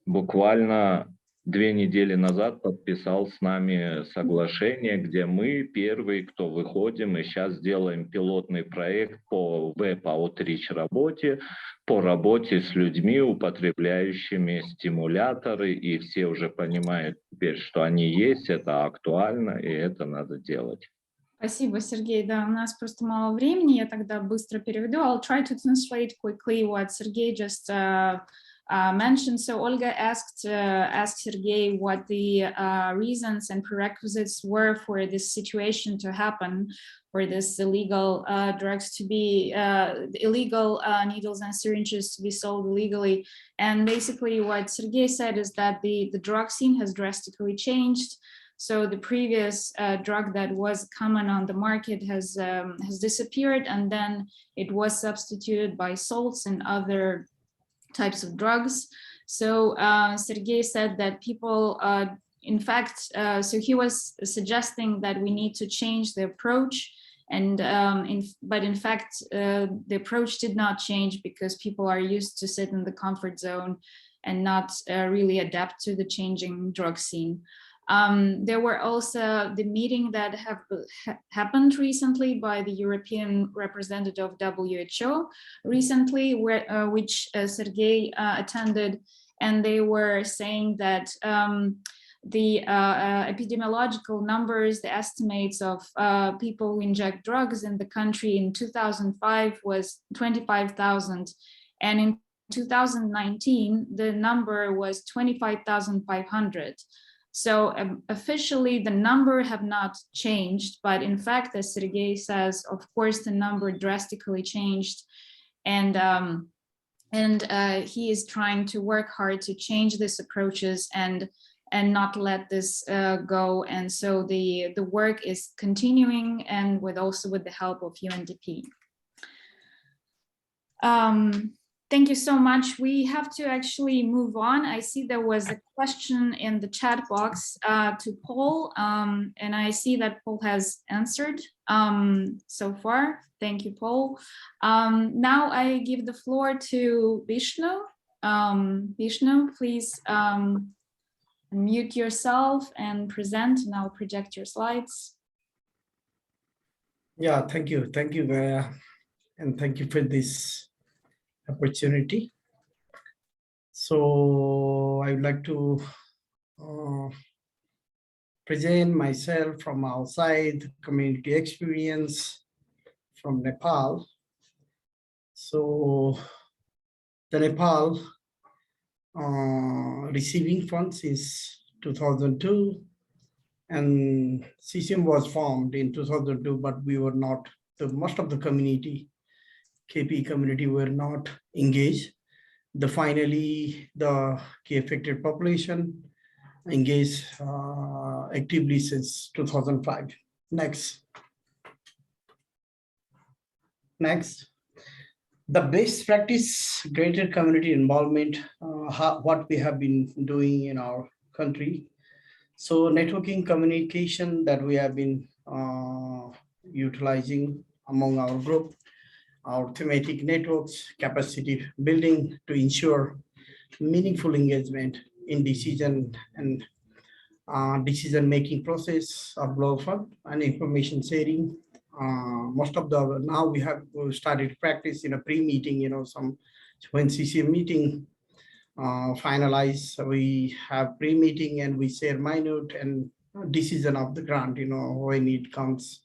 буквально 2 недели назад подписал с нами соглашение, где мы первые, кто выходим, и сейчас делаем пилотный проект по веб-аутрич работе, по работе с людьми, употребляющими стимуляторы, и все уже понимают теперь, что они есть, это актуально, и это надо делать. Спасибо, Сергей. Да, у нас просто мало времени, я тогда быстро переведу. I'll try to translate quickly what Sergey just mentioned. So Olga asked Sergey what the reasons and prerequisites were for this situation to happen, for this illegal drugs to be, illegal needles and syringes to be sold illegally. And basically what Sergey said is that the drug scene has drastically changed. So the previous drug that was common on the market has disappeared, and then it was substituted by salts and other types of drugs. So Sergey said that people, in fact, so he was suggesting that we need to change the approach, and but in fact, the approach did not change because people are used to sit in the comfort zone and not really adapt to the changing drug scene. There were also the meeting that happened recently by the European representative of WHO recently, which Sergey attended, and they were saying that the epidemiological numbers, the estimates of people who inject drugs in the country in 2005 was 25,000, and in 2019 the number was 25,500. So officially the number have not changed, but in fact, as Sergey says, of course, the number drastically changed, and he is trying to work hard to change these approaches and not let this go. And so the work is continuing, and also with the help of UNDP. Thank you so much. We have to actually move on. I see there was a question in the chat box to Paul, and I see that Paul has answered so far. Thank you, Paul. Now I give the floor to Vishnu. Vishnu, please unmute yourself and present, and I'll project your slides. Yeah, thank you, Gaia, and thank you for this opportunity. So I would like to present myself from outside, community experience from Nepal. So the Nepal receiving funds is 2002, and CCM was formed in 2002, but we were not, most of the community, KP community, were not engaged. Finally, the key affected population engaged actively since 2005. Next. The best practice, greater community involvement, what we have been doing in our country. So networking communication that we have been utilizing among our group, our thematic networks, capacity building to ensure meaningful engagement in decision and decision-making process of global fund and information sharing. Most of the, now we have started practice in a pre-meeting, when CCM meeting finalize, we have pre-meeting and we share minute and decision of the grant, when it comes,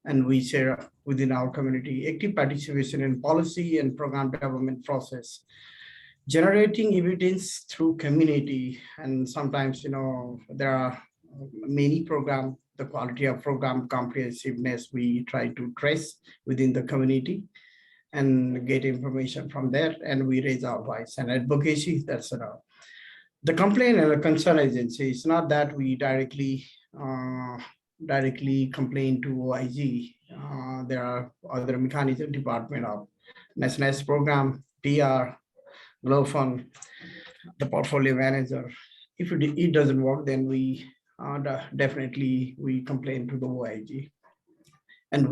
and we share within our community. Active participation in policy and program development process. Generating evidence through community, and sometimes, there are many programs, the quality of program comprehensiveness we try to trace within the community and get information from there, and we raise our voice and advocacy. That's the complaint and the concern agency. It's not that we directly complain to OIG there are other mechanism department of nationalist program, PR, Global Fund, the portfolio manager. If it doesn't work, then we definitely we complain to the OIG. And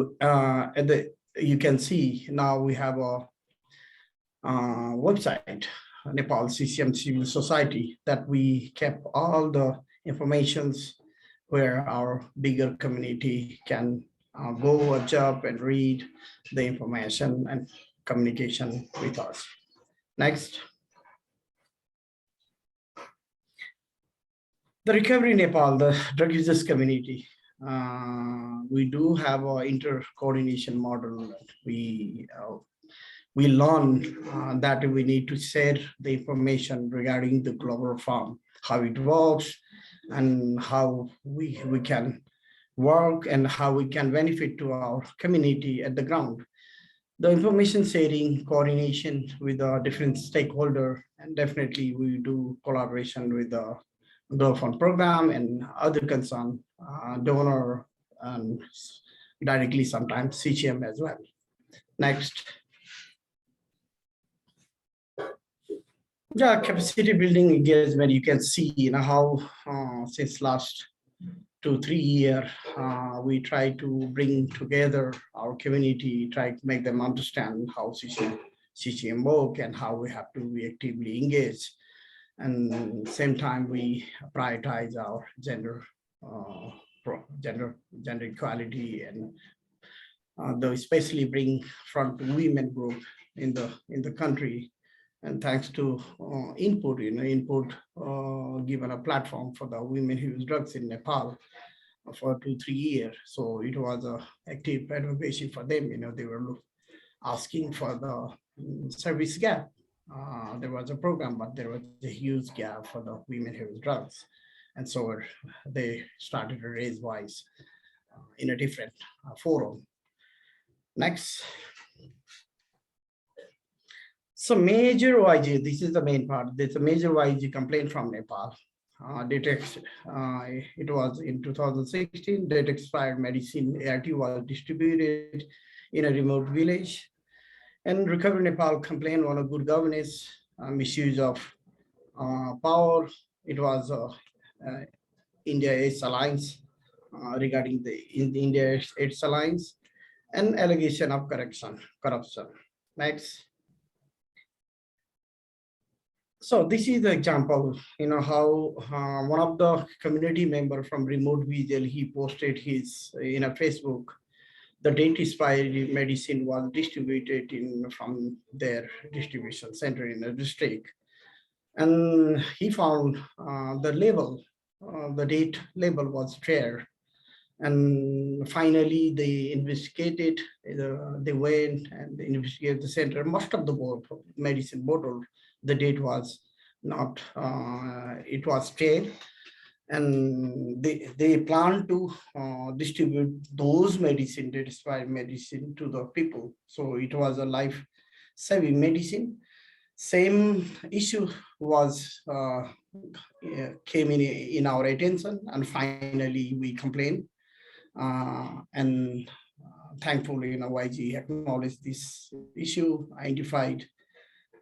you can see now we have a website, Nepal CCM Civil Society, that we kept all the informations where our bigger community can go watch up and read the information and communication with us. Next. The Recovery Nepal, the drug users community. We do have an inter-coordination model. We learn that we need to share the information regarding the global farm, how it works, and how we can work and how we can benefit to our community at the ground. The information sharing, coordination with the different stakeholders, and definitely we do collaboration with the Global Fund program and other concerned donor and directly sometimes CCM as well. Next. Yeah, capacity building engagement. You can see how since last 2-3 years, we try to bring together our community, try to make them understand how CCM work and how we have to be actively engaged. And same time, we prioritize our gender equality and especially bring front women group in the country. And thanks to INPUD, INPUD given a platform for the women who use drugs in Nepal for 2-3 years. So it was a active advocacy for them. They were asking for the service gap. There was a program, but there was a huge gap for the women who use drugs. And so they started to raise voice in a different forum. Next. So major OIG, this is the main part. There's a major OIG complaint from Nepal. It was in 2016, date expired medicine ART was distributed in a remote village. And Recovery Nepal complained on a good governance, misuse of power. It was India-AIDS Alliance regarding the India-AIDS Alliance and allegation of corruption. Next. So this is the example, how one of the community member from remote vigil, he posted his in a Facebook, the date expired medicine was distributed from their distribution center in the district. And he found the label, the date label was fair. And finally, they investigated, they went and investigated the center. Most of the medicine bottle, the date was not, it was fair. And they plan to distribute those medicine, date expired medicine to the people. So it was a life-saving medicine. Same issue was came in our attention, and finally we complained. And thankfully, YG acknowledged this issue, identified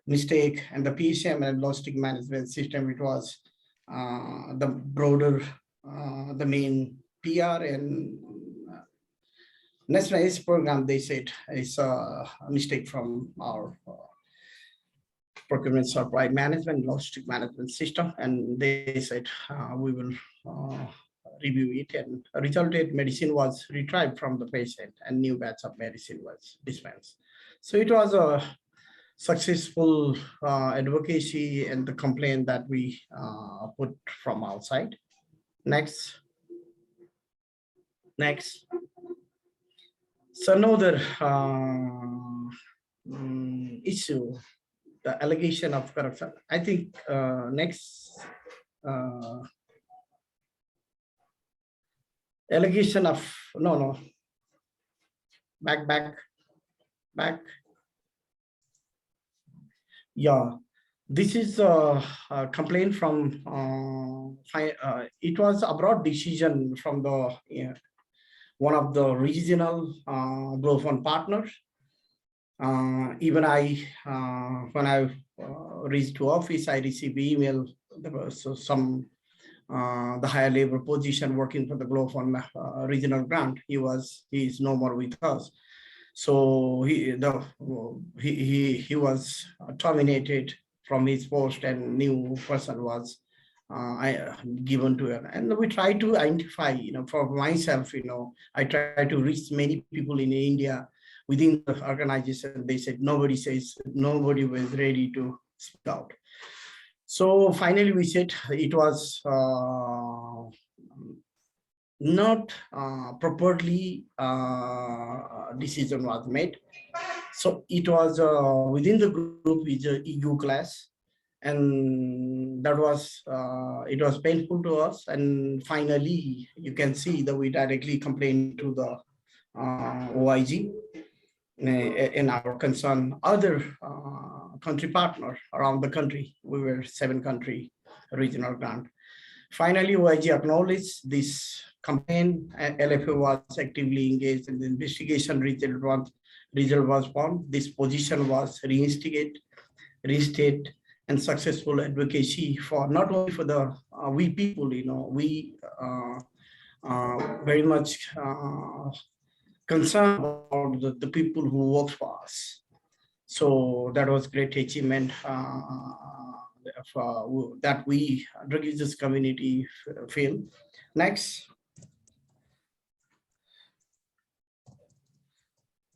mistake, and the PCM and logistic management system, it was the broader, the main PR and nationalist program, they said it's a mistake from our procurement supply management, logistic management system, and they said we will review it, and resulted medicine was retrieved from the patient and new batch of medicine was dispensed. So it was a successful advocacy and the complaint that we put from outside. Next. So another issue, the allegation of corruption. I think next allegation of back. Yeah, this is a complaint from it was a broad decision from the one of the regional Grow Fund partners. Even when I reached to office, I received email. There was some the higher labor position working for the Grow Fund regional grant. He is no more with us. So he was terminated from his post, and new person was given to him. And we try to identify, for myself, I try to reach many people in India within the organization. They said nobody was ready to speak out. So finally we said it was not properly decision was made. So it was within the group is a EU class, and that was it was painful to us. And finally, you can see that we directly complained to the OIG in our concern other country partners around the country. We were 7-country regional grant. Finally, OIG acknowledged this campaign. LFA was actively engaged in the investigation. Result was found. This position was reinstated, and successful advocacy for not only for the we people, we very much concerned about the people who work for us. So that was great achievement that we drug users community feel. Next.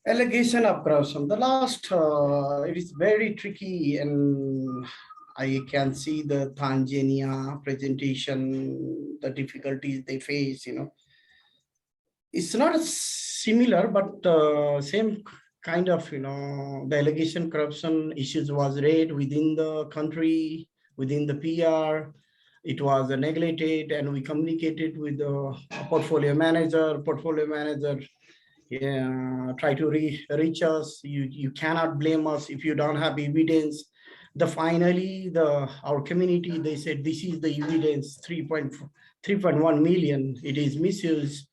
Allegation of corruption. The last, it is very tricky, and I can see the Tanzania presentation, the difficulties they face, It's not similar, but same kind of, the allegation corruption issues was raised within the country, within the PR. It was neglected, and we communicated with the portfolio manager. Try to reach us. You cannot blame us if you don't have evidence. Finally, our community, they said this is the evidence, 3.1 million. It is misuse,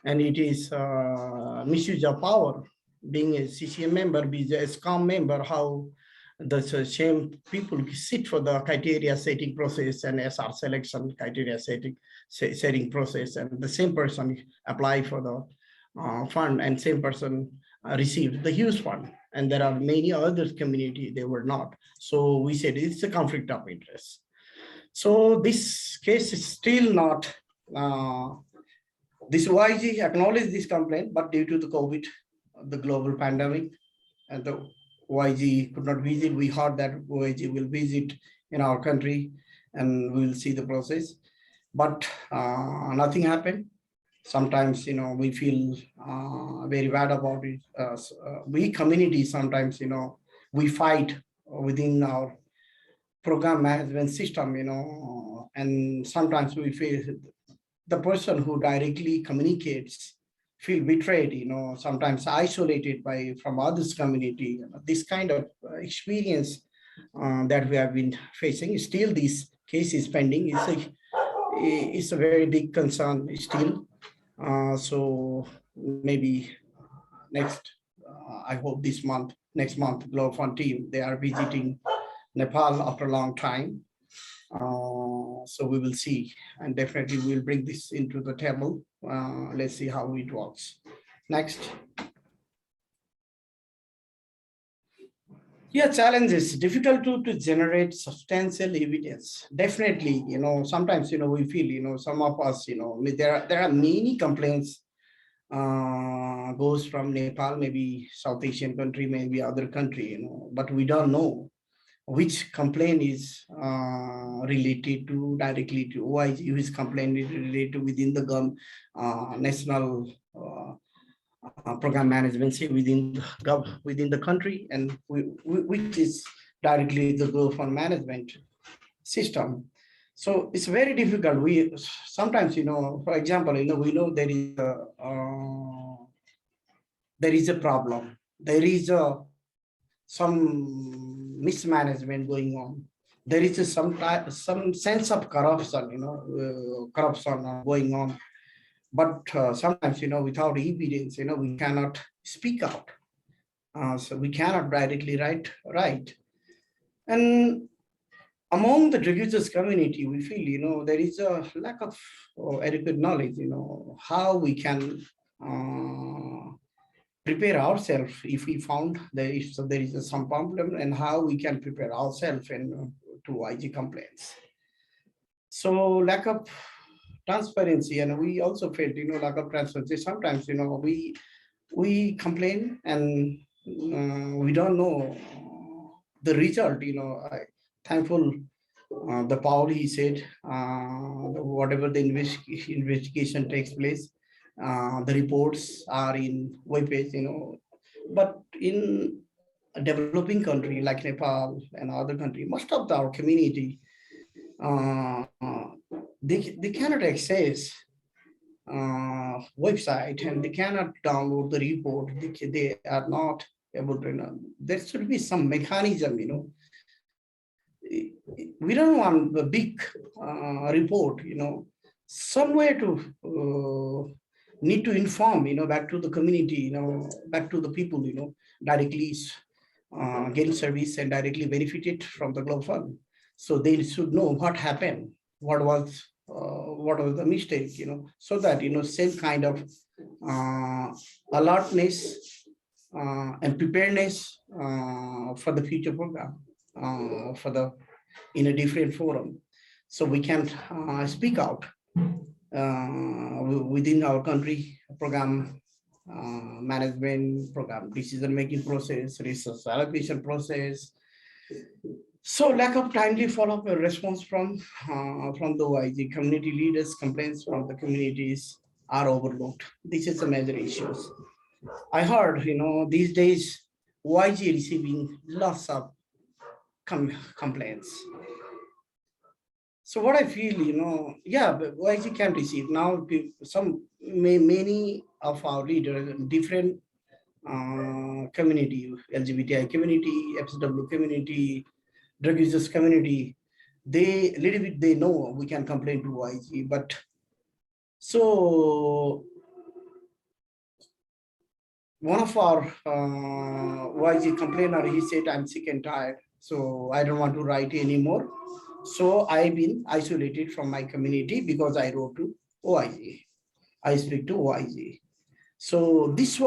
and it is misuse of power. Being a CCM member, being a SCOM member, how the same people sit for the criteria setting process and SR selection criteria setting process, and the same person apply for the fund, and same person received the huge fund, and there are many other community they were not. So we said it's a conflict of interest. So this case is still not this OIG acknowledged this complaint, but due to the COVID, the global pandemic, and the OIG could not visit. We heard that OIG will visit in our country, and we will see the process, but nothing happened. Sometimes, we feel very bad about it. We community sometimes, we fight within our program management system, and sometimes we feel the person who directly communicates feel betrayed, sometimes isolated from others community. This kind of experience that we have been facing. Still, this case is pending. It's a very big concern still. So maybe I hope next month, Global Fund team, they are visiting Nepal after a long time. So we will see, and definitely we'll bring this into the table. Let's see how it works. Next. Yeah, challenges, difficult to generate substantial evidence. Definitely, sometimes, we feel, some of us, there are many complaints goes from Nepal, maybe South Asian country, maybe other country, but we don't know which complaint is related to directly to OIG, which complaint is related to within the national program management, say within the country, and which is directly the Grow Fund management system. So it's very difficult. We sometimes, for example, we know there is a problem. There is some mismanagement going on. There is some sense of corruption, corruption going on. but sometimes, without evidence, we cannot speak out. So we cannot directly write. And among the drug users community, we feel, there is a lack of adequate knowledge, how we can prepare ourselves if we found there is some problem, and how we can prepare ourselves and to IG complaints. So lack of transparency, and we also felt, lack of transparency. Sometimes, we complain and we don't know the result. I thankful the Paul, he said, whatever the investigation takes place, the reports are in web page, but in a developing country like Nepal and other country, most of our community, they cannot access website, and they cannot download the report. They are not able to, there should be some mechanism, we don't want a big report, somewhere to need to inform, back to the community, back to the people, directly getting service and directly benefited from the Global Fund. So they should know what happened, what was the mistake, so that, same kind of alertness and preparedness for the future program, in a different forum, so we can speak out within our country program management, program decision-making process, resource allocation process. So lack of timely follow-up and response from the OIG community leaders, complaints from the communities are overlooked. This is a major issues. I heard, these days OIG receiving lots of complaints. So what I feel, yeah, but OIG can receive now. Many of our leaders, different community, LGBTI community, FSW community, drug users community, they know we can complain to OIG, but so one of our OIG complainer, he said, I'm sick and tired, so I don't want to write anymore. So I've been isolated from my community because I wrote to OIG. I speak to OIG. So this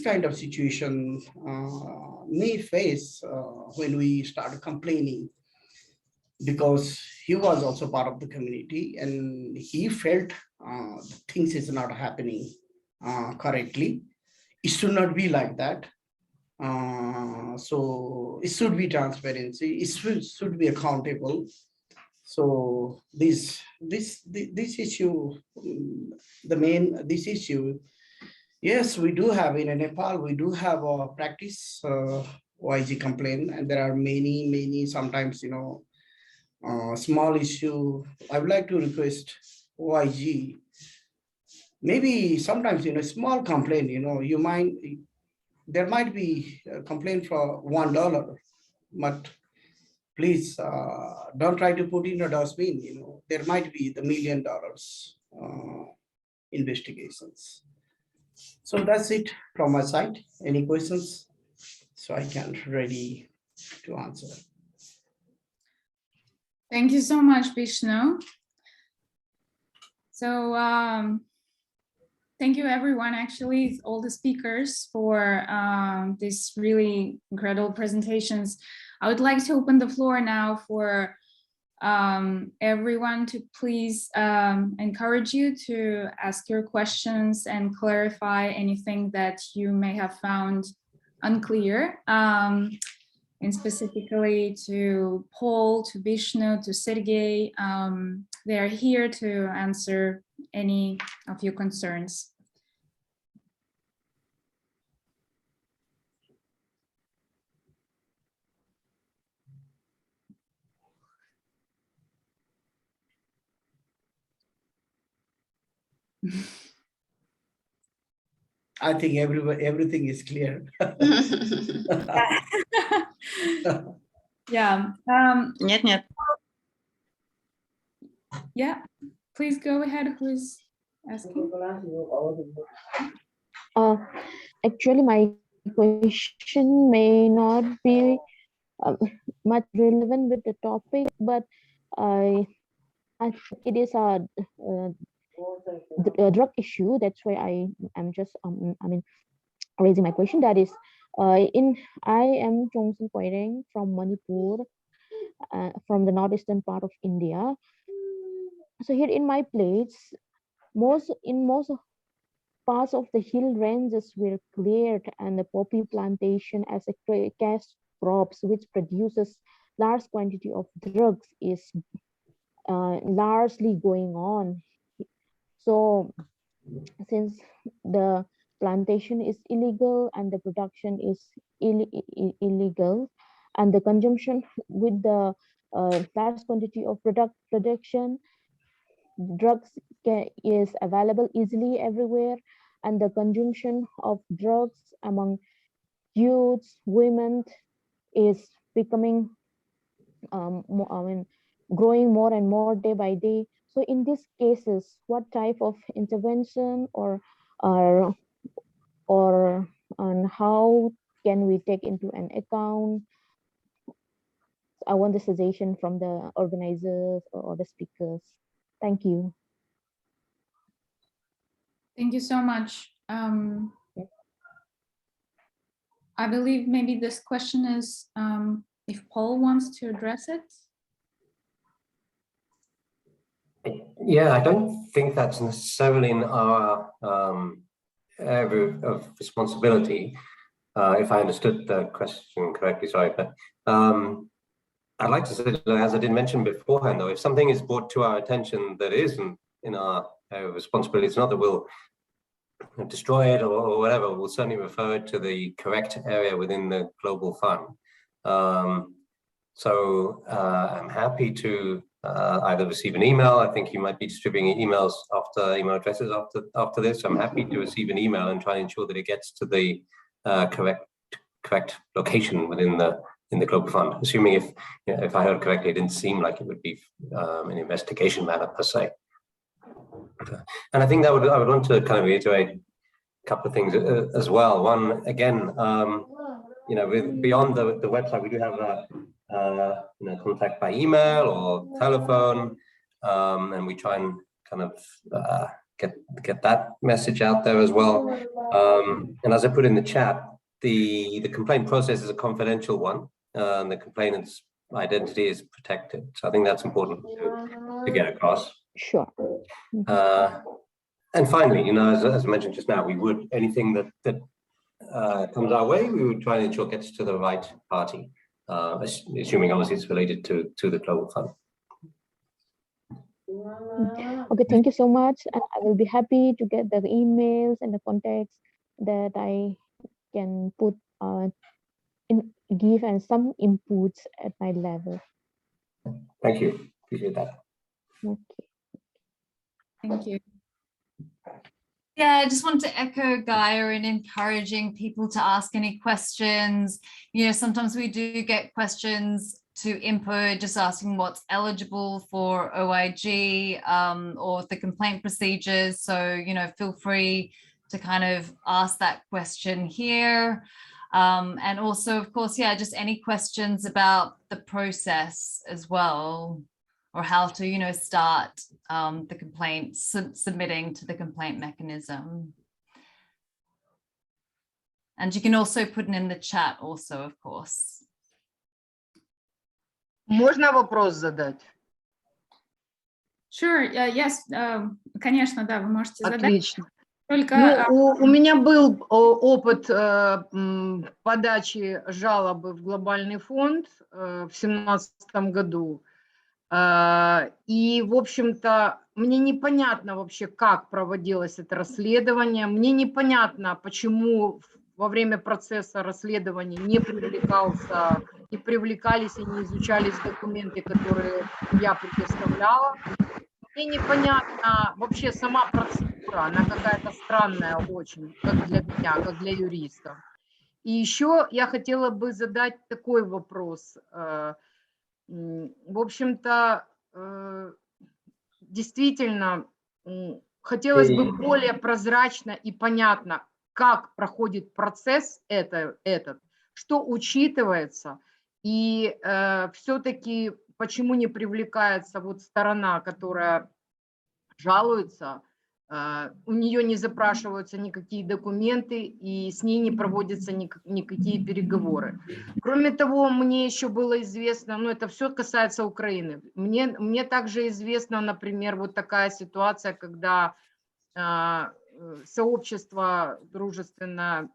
kind of situation may face when we started complaining, because he was also part of the community and he felt things is not happening correctly. It should not be like that. So it should be transparency. It should be accountable. So this issue, this issue, yes, we do have in Nepal. We do have a practice OIG complaint, and there are many sometimes, small issue. I would like to request OIG. Maybe sometimes, small complaint, there might be a complaint for $1, but please don't try to put in a dustbin. There might be the $1 million investigations. So that's it from my side. Any questions? So I can ready to answer. Thank you so much, Vishnu. So thank you everyone, actually, all the speakers for these really incredible presentations. I would like to open the floor now for everyone to please encourage you to ask your questions and clarify anything that you may have found unclear, and specifically to Paul, to Vishnu, to Sergey. They are here to answer any of your concerns. I think everything is clear. Yeah. Нет. Yeah, please go ahead. Who's asking? Actually, my question may not be much relevant with the topic, but I think it is a drug issue. That's why I am just raising my question. That is, I am Chongsun Poireng from Manipur, from the northeastern part of India. So here in my place, most parts of the hill ranges were cleared, and the poppy plantation as a cash crops which produces large quantity of drugs is largely going on. So since the plantation is illegal and the production is illegal, and the consumption with the large quantity of production, drugs is available easily everywhere, and the consumption of drugs among youths, women is becoming growing more and more day by day. So in these cases, what type of intervention or on how can we take into an account? I want the suggestion from the organizers or the speakers. Thank you. Thank you so much. I believe maybe this question is if Paul wants to address it. Yeah, I don't think that's necessarily in our area of responsibility, if I understood the question correctly, sorry, but I'd like to say, as I did mention beforehand, though, if something is brought to our attention that isn't in our area of responsibility, it's not that we'll destroy it or whatever, we'll certainly refer it to the correct area within the global fund. So I'm happy to either receive an email. I think you might be distributing emails email addresses after this. I'm happy to receive an email and try and ensure that it gets to the correct location within the global fund. Assuming if I heard correctly, it didn't seem like it would be an investigation matter per se. And I think that I would want to kind of reiterate a couple of things as well. One, again, beyond the website, we do have contact by email or telephone, and we try and kind of get that message out there as well. And as I put in the chat, the complaint process is a confidential one, and the complainant's identity is protected. So I think that's important to get across. Sure. And finally, as I mentioned just now, we would anything that comes our way, we would try and ensure gets to the right party, assuming obviously it's related to the global fund. Okay, thank you so much, and I will be happy to get the emails and the contacts that I can put give and some inputs at my level. Thank you. Appreciate that. Okay. Thank you. Yeah, I just want to echo Gaia in encouraging people to ask any questions. Sometimes we do get questions to INPUD just asking what's eligible for OIG or the complaint procedures. So, feel free to kind of ask that question here. And also, of course, just any questions about the process as well, or how to, start the complaint, submitting to the complaint mechanism. And you can also put it in the chat also, of course. Можно вопрос задать? Sure, yes, конечно, да, вы можете задать. Отлично. Только... у меня был опыт подачи жалобы в глобальный фонд в 2017 году. И, в общем-то, мне непонятно вообще, как проводилось это расследование. Мне непонятно, почему во время процесса расследования не привлекались и не изучались документы, которые я предоставляла. Мне непонятна вообще сама процедура, она какая-то странная очень, как для меня, как для юриста. И еще я хотела бы задать такой вопрос. В общем-то, действительно, хотелось бы более прозрачно и понятно, как проходит процесс этот, что учитывается, и все-таки почему не привлекается вот сторона, которая жалуется, у нее не запрашиваются никакие документы, и с ней не проводятся никакие переговоры. Кроме того, мне еще было известно, ну это все касается Украины, мне также известно, например, вот такая ситуация, когда сообщество дружественно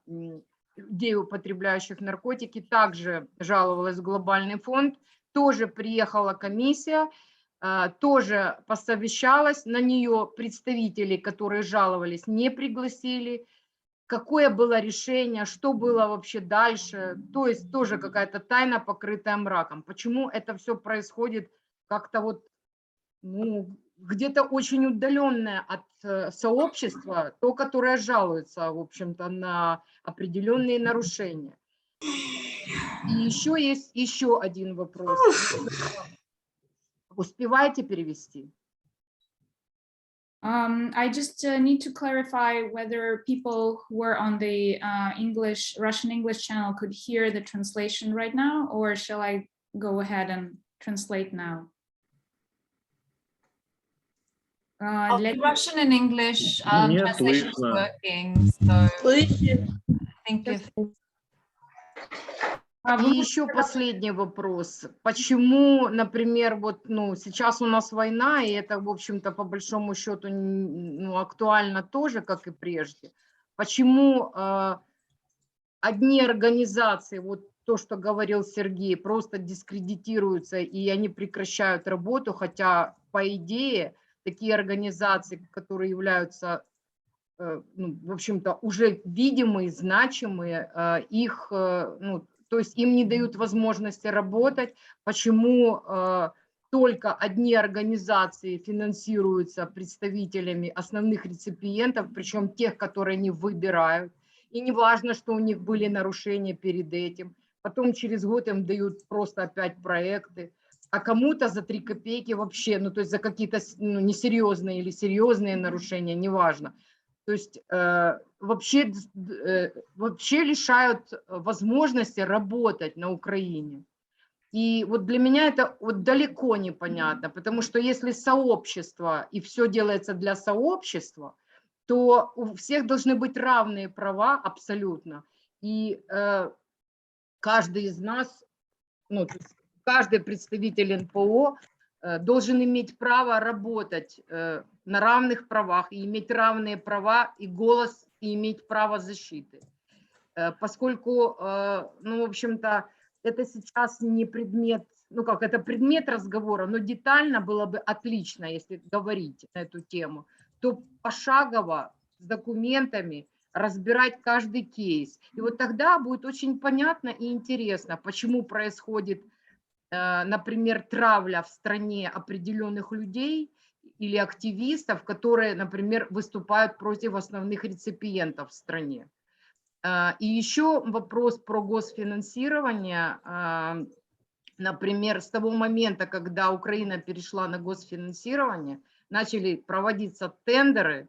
людей, употребляющих наркотики, также жаловалось в глобальный фонд, тоже приехала комиссия, тоже посовещалась, на нее представителей, которые жаловались, не пригласили. Какое было решение, что было вообще дальше, то есть тоже какая-то тайна, покрытая мраком. Почему это все происходит как-то вот, ну, где-то очень удаленное от сообщества, то, которое жалуется, в общем-то, на определенные нарушения. И еще есть еще один вопрос. Успеваете перевести? I just need to clarify whether people who were on the Russian English channel could hear the translation right now, or shall I go ahead and translate now? Russian and English Нет, translation is слышно. working, so I think if И еще последний вопрос. Почему, например, вот, ну, сейчас у нас война, и это, в общем-то, по большому счету, ну, актуально тоже, как и прежде. Почему одни организации, вот то, что говорил Сергей, просто дискредитируются, и они прекращают работу, хотя, по идее, такие организации, которые являются, ну, в общем-то, уже видимые, значимые, их, ну, то есть им не дают возможности работать. Почему только одни организации финансируются представителями основных реципиентов, причем тех, которые они выбирают. И не важно, что у них были нарушения перед этим. Потом через год им дают просто опять проекты. А кому-то за 3 копейки вообще, ну то есть за какие-то несерьезные или серьезные нарушения, неважно. То есть вообще лишают возможности работать на Украине. И вот для меня это вот далеко непонятно, потому что если сообщество и все делается для сообщества, то у всех должны быть равные права абсолютно. И каждый из нас, ну, каждый представитель НПО должен иметь право работать на равных правах, и иметь равные права, и голос, и иметь право защиты. Поскольку, ну, в общем-то, это сейчас не предмет, ну как, это предмет разговора, но детально было бы отлично, если говорить на эту тему, то пошагово с документами разбирать каждый кейс. И вот тогда будет очень понятно и интересно, почему происходит, например, травля в стране определенных людей или активистов, которые, например, выступают против основных реципиентов в стране. И еще вопрос про госфинансирование. Например, с того момента, когда Украина перешла на госфинансирование, начали проводиться тендеры,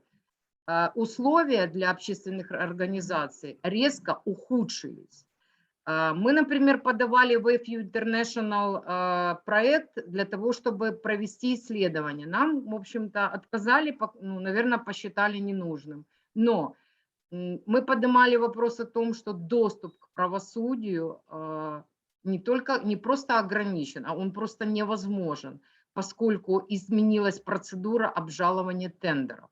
условия для общественных организаций резко ухудшились. Мы, например, подавали в FU International проект для того, чтобы провести исследование. Нам, в общем-то, отказали, ну, наверное, посчитали ненужным. Но мы поднимали вопрос о том, что доступ к правосудию не просто ограничен, а он просто невозможен, поскольку изменилась процедура обжалования тендеров.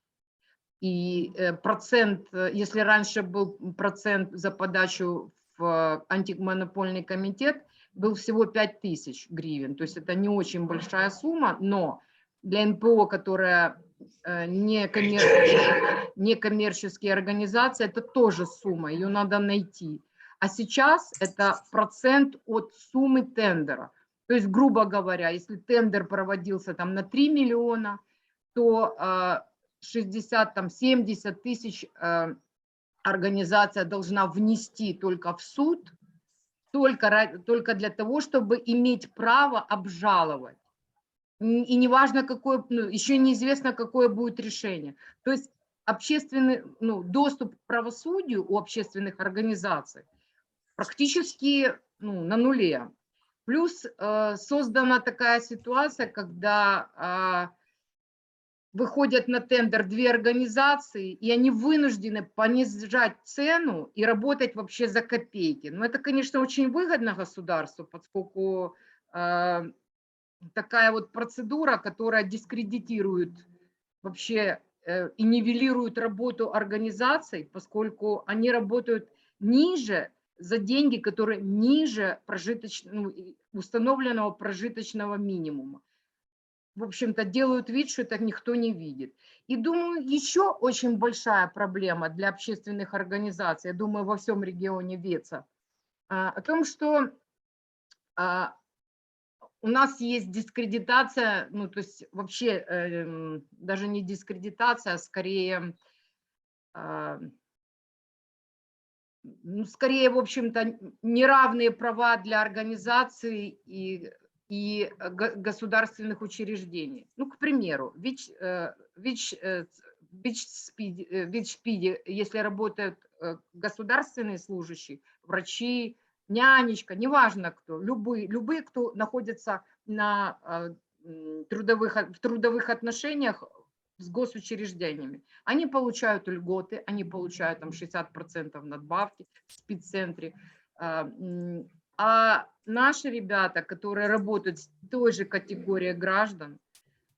И процент, если раньше был процент за подачу в антимонопольный комитет, был всего 5000 гривен, то есть это не очень большая сумма, но для НПО, которая не коммерческие организации, это тоже сумма, ее надо найти. А сейчас это процент от суммы тендера. То есть, грубо говоря, если тендер проводился там на 3 миллиона, то 60-70 тысяч организация должна внести только в суд, только для того, чтобы иметь право обжаловать. и неважно, какое, еще неизвестно, какое будет решение. То есть общественный, доступ к правосудию у общественных организаций практически на нуле. Плюс создана такая ситуация, когда выходят на тендер две организации, и они вынуждены понижать цену и работать вообще за копейки. Но это, конечно, очень выгодно государству, поскольку такая вот процедура, которая дискредитирует вообще и нивелирует работу организаций, поскольку они работают ниже за деньги, которые ниже установленного прожиточного минимума. В общем-то, делают вид, что это никто не видит. И думаю, еще очень большая проблема для общественных организаций, я думаю, во всем регионе ВЕЦа, о том, что у нас есть дискредитация, то есть вообще даже не дискредитация, а скорее, в общем-то, неравные права для организаций и государственных учреждений. К примеру, в ВИЧ-СПИДе, если работают государственные служащие, врачи, нянечка, неважно кто, любые, кто находится в трудовых отношениях с госучреждениями, они получают льготы, они получают там 60% надбавки в спеццентре. А наши ребята, которые работают с той же категорией граждан,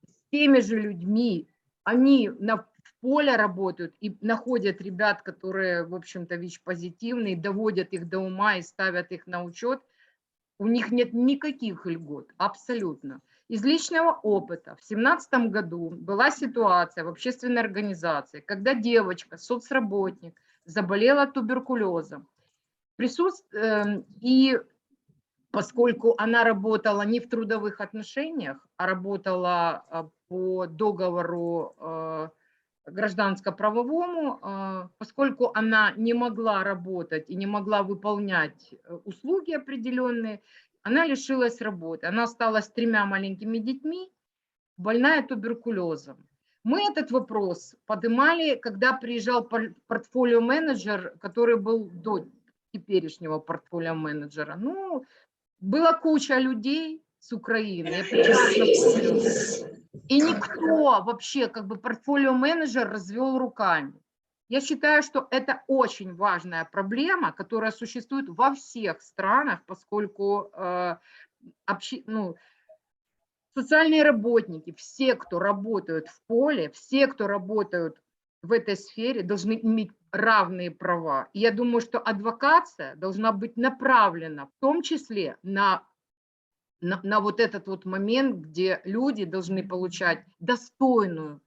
с теми же людьми, они в поле работают и находят ребят, которые, в общем-то, ВИЧ-позитивные, доводят их до ума и ставят их на учет. У них нет никаких льгот, абсолютно. Из личного опыта в 2017 году была ситуация в общественной организации, когда девочка, соцработник, заболела туберкулезом. И поскольку она работала не в трудовых отношениях, а работала по договору гражданско-правовому, поскольку она не могла работать и не могла выполнять услуги определенные, она лишилась работы. Она осталась с 3 маленькими детьми, больная туберкулезом. Мы этот вопрос поднимали, когда приезжал портфолио-менеджер, который был до теперешнего портфолио-менеджера. Была куча людей с Украины, я прекрасно помню. И никто вообще, портфолио-менеджер развел руками. Я считаю, что это очень важная проблема, которая существует во всех странах, поскольку социальные работники, все, кто работают в поле, все, кто работают в этой сфере, должны иметь равные права. И я думаю, что адвокация должна быть направлена в том числе на вот этот вот момент, где люди должны получать достойную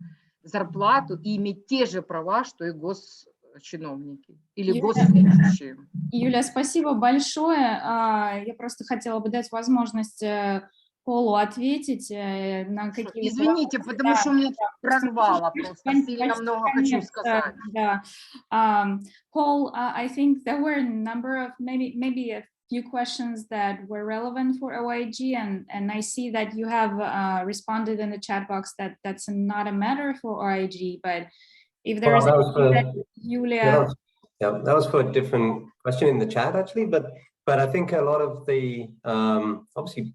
зарплату и иметь те же права, что и госчиновники или госслужащие. Юля, спасибо большое. Я просто хотела бы дать возможность Полу ответить на какие-то... Извините, потому что меня прорвало просто, сильно много хочу сказать. Да. Paul, I think there were a number of maybe a few questions that were relevant for OIG, and I see that you have responded in the chat box that that's not a matter for OIG, but if there is Julia... Yeah, that was for a different question in the chat actually, but I think a lot of the obviously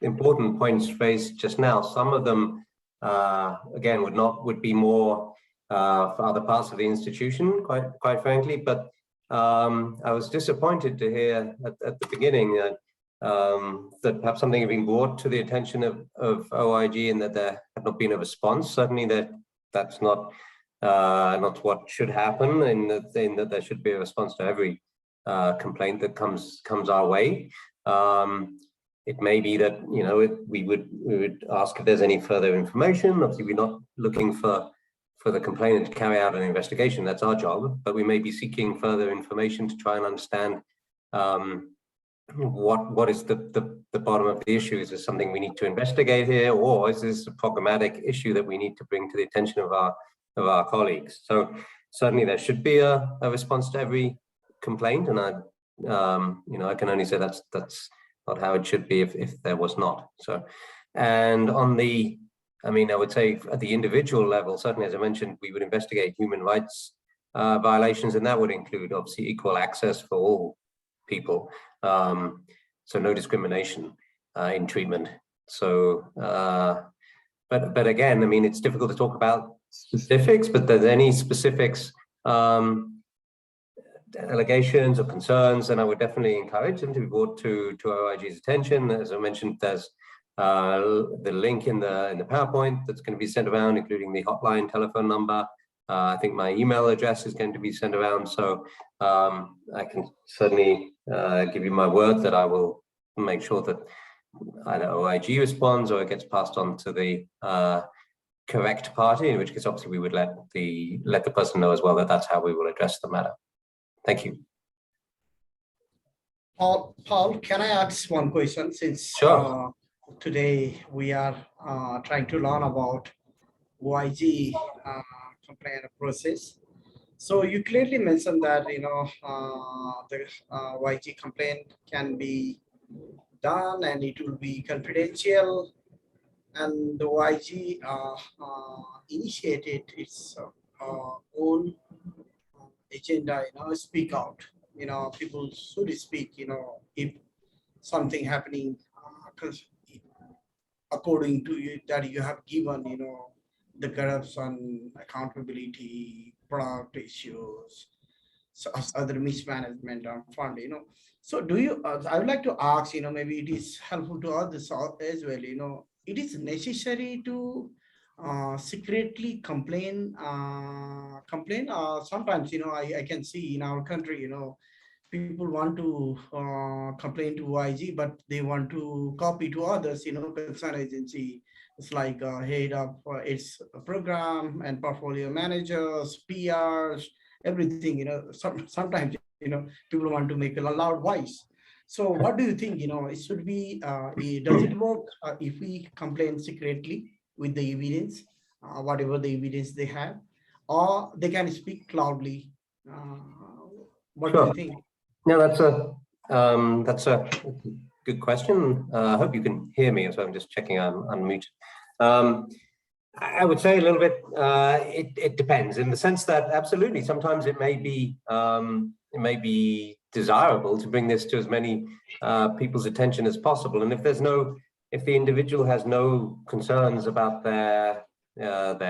important points raised just now, some of them again would be more for other parts of the institution, quite frankly, but I was disappointed to hear at the beginning that perhaps something had been brought to the attention of OIG and that there had not been a response. Certainly that's not what should happen, in that there should be a response to every complaint that comes our way. It may be that we would ask if there's any further information. Obviously, we're not looking for the complainant to carry out an investigation. That's our job, but we may be seeking further information to try and understand what is the bottom of the issue. Is this something we need to investigate here, or is this a programmatic issue that we need to bring to the attention of our colleagues? So certainly there should be a response to every complaint, and I can only say that's not how it should be if there was not. So And on the, I mean, I would say at the individual level, certainly, as I mentioned, we would investigate human rights violations, and that would include obviously equal access for all people. So no discrimination in treatment. So, but again, I mean, it's difficult to talk about specifics, but there's any specifics, allegations or concerns, then I would definitely encourage them to be brought to OIG's attention. As I mentioned, there's the link in the PowerPoint that's going to be sent around, including the hotline telephone number. I think my email address is going to be sent around, so I can certainly give you my word that I will make sure that either OIG responds or it gets passed on to the correct party, in which case obviously we would let the person know as well that that's how we will address the matter. Thank you. Paul, can I ask one question? Since sure. Today we are trying to learn about OIG complaint process. So you clearly mentioned that the OIG complaint can be done and it will be confidential, and the OIG initiated its own agenda, speak out, people should speak, if something happening according to you that you have given, the corruption, accountability, product issues, so other mismanagement of fund, So do you, I would like to ask, maybe it is helpful to others as well, it is necessary to secretly complain, sometimes, I can see in our country, people want to complain to OIG, but they want to copy to others, concern agency. It's like head of its program and portfolio managers, PRs, everything, sometimes, people want to make a loud voice. So what do you think, it should be, does it work if we complain secretly with the evidence, whatever the evidence they have, or they can speak loudly? What do you think? No, that's a good question. I hope you can hear me, so I'm just checking I'm unmuted. I would say a little bit, it depends in the sense that absolutely, sometimes it may be desirable to bring this to as many people's attention as possible. And if the individual has no concerns about their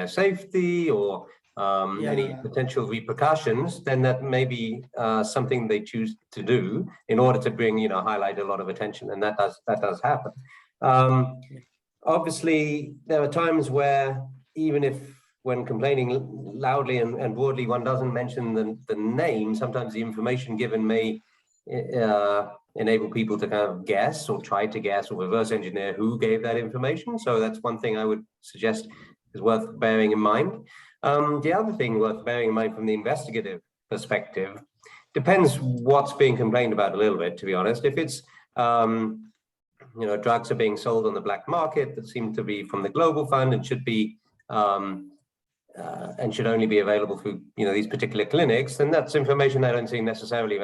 safety or any potential repercussions, then that may be something they choose to do in order to bring, highlight a lot of attention, and that does happen. Obviously, there are times where even if when complaining loudly and broadly, one doesn't mention the name, sometimes the information given may enable people to kind of guess or try to guess or reverse engineer who gave that information. So that's one thing I would suggest is worth bearing in mind. The other thing worth bearing in mind from the investigative perspective, depends what's being complained about a little bit, to be honest. If it's, drugs are being sold on the black market that seem to be from the Global Fund and should be, and should only be available through, these particular clinics, then that's information I don't think necessarily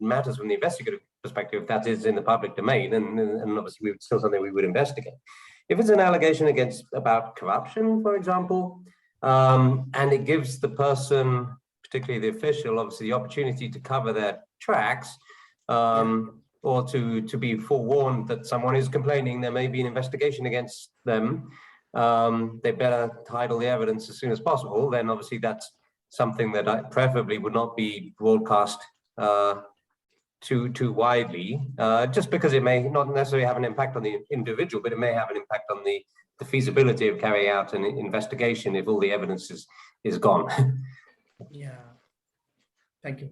matters from the investigative perspective. That is in the public domain, and obviously it's still something we would investigate. If it's an allegation about corruption, for example, and it gives the person, particularly the official, obviously the opportunity to cover their tracks, or to be forewarned that someone is complaining, there may be an investigation against them, they better hide all the evidence as soon as possible. Then obviously that's something that I preferably would not be broadcast too widely, just because it may not necessarily have an impact on the individual, but it may have an impact on the feasibility of carrying out an investigation if all the evidence is gone. Yeah. Thank you.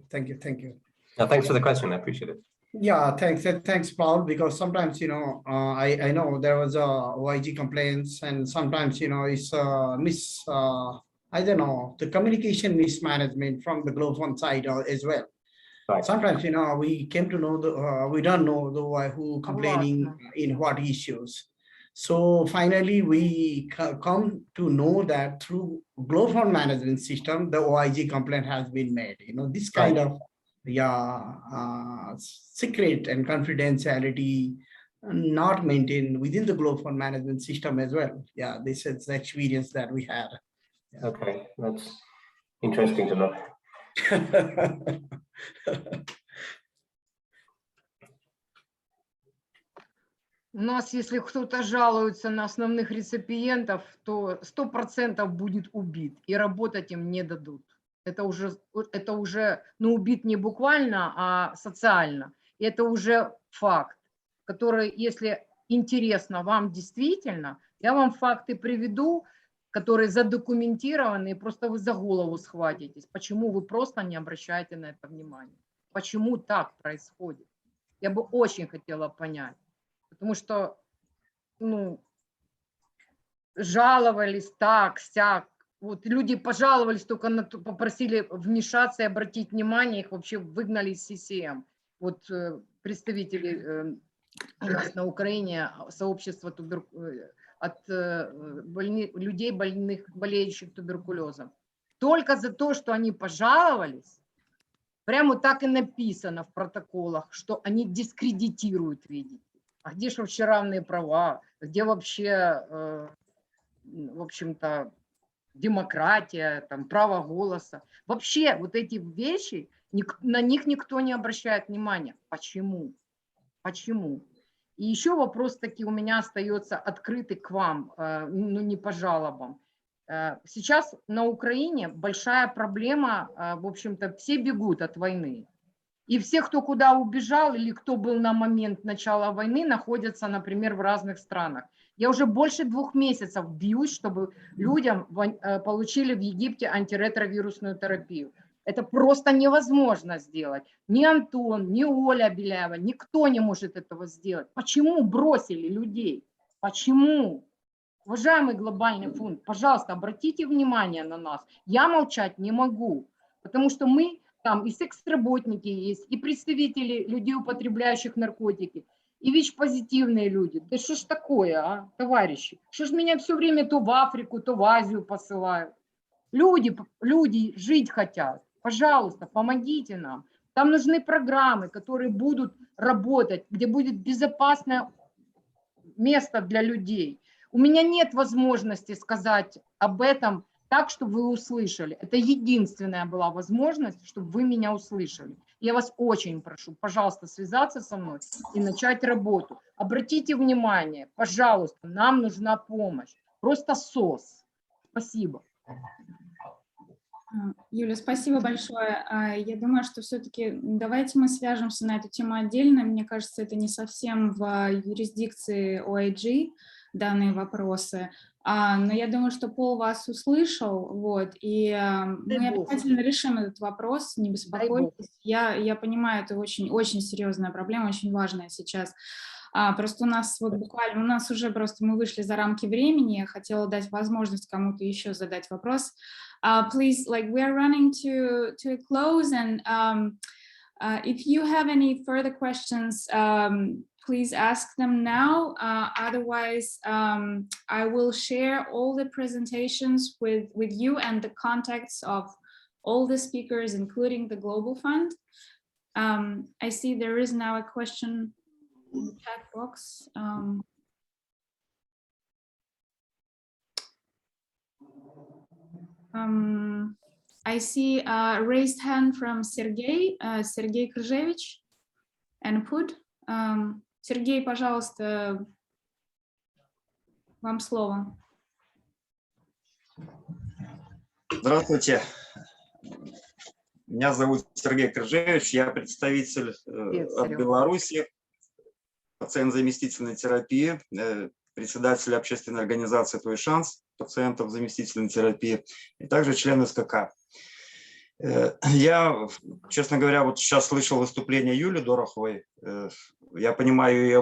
No, thanks for the question. I appreciate it. Yeah, thanks, Paul. Because sometimes, I know there was OIG complaints, and sometimes, it's I don't know, the communication mismanagement from the Global Fund side as well. Right. Sometimes, we came to know we don't know who complaining in what issues. So finally, we come to know that through Global Fund management system, the OIG complaint has been made. This kind of secret and confidentiality not maintained within the global fund management system as well. Yeah, this is the experience that we had. Yeah. Okay, that's interesting to know. У нас, если кто-то жалуется на основных реципиентов, то 100% будет убит, и работать им не дадут. Это уже, ну, убит не буквально, а социально. И это уже факт, который, если интересно вам действительно, я вам факты приведу, которые задокументированы, и просто вы за голову схватитесь. Почему вы просто не обращаете на это внимания? Почему так происходит? Я бы очень хотела понять. Потому что, ну, жаловались так, сяк. Вот люди пожаловались, только попросили вмешаться и обратить внимание, их вообще выгнали из CCM. Вот представители у нас на Украине, сообщество людей, болеющих туберкулезом. Только за то, что они пожаловались, прямо так и написано в протоколах, что они дискредитируют, видите. А где же вообще равные права? Где вообще, в общем-то, демократия, там, право голоса? Вообще вот эти вещи, на них никто не обращает внимания. Почему? Почему? И еще вопрос таки у меня остается открытый к вам, ну не по жалобам. Сейчас на Украине большая проблема, в общем-то, все бегут от войны. И все, кто куда убежал или кто был на момент начала войны, находятся, например, в разных странах. Я уже больше 2 месяцев бьюсь, чтобы людям получили в Египте антиретровирусную терапию. Это просто невозможно сделать. Ни Антон, ни Оля Беляева, никто не может этого сделать. Почему бросили людей? Почему? Уважаемый глобальный фонд, пожалуйста, обратите внимание на нас. Я молчать не могу, потому что мы там и секс-работники есть, и представители людей, употребляющих наркотики, и ВИЧ-позитивные люди. Да что ж такое, а, товарищи? Что ж меня все время то в Африку, то в Азию посылают? Люди жить хотят. Пожалуйста, помогите нам. Там нужны программы, которые будут работать, где будет безопасное место для людей. У меня нет возможности сказать об этом так, чтобы вы услышали. Это единственная была возможность, чтобы вы меня услышали. Я вас очень прошу, пожалуйста, связаться со мной и начать работу. Обратите внимание, пожалуйста, нам нужна помощь. Просто СОС. Спасибо. Юля, спасибо большое. Я думаю, что все-таки давайте мы свяжемся на эту тему отдельно. Мне кажется, это не совсем в юрисдикции OIG данные вопросы. Но я думаю, что Пол вас услышал, вот, и мы обязательно решим этот вопрос, не беспокойтесь. Я понимаю, это очень серьезная проблема, очень важная сейчас. Просто у нас вот буквально, мы вышли за рамки времени, я хотела дать возможность кому-то еще задать вопрос. Please, like, we are running to a close, and if you have any further questions, please ask them now. Otherwise, I will share all the presentations with you and the contacts of all the speakers, including the Global Fund. I see there is now a question in the chat box. I see a raised hand from Sergey Krzyzewicz, INPUD. Сергей, пожалуйста, вам слово. Здравствуйте. Меня зовут Сергей Крыжевич, я представитель от Беларуси, пациент заместительной терапии, председатель общественной организации «Твой шанс» пациентов заместительной терапии и также член СКК. Я, честно говоря, вот сейчас слышал выступление Юли Дороховой. Я понимаю ее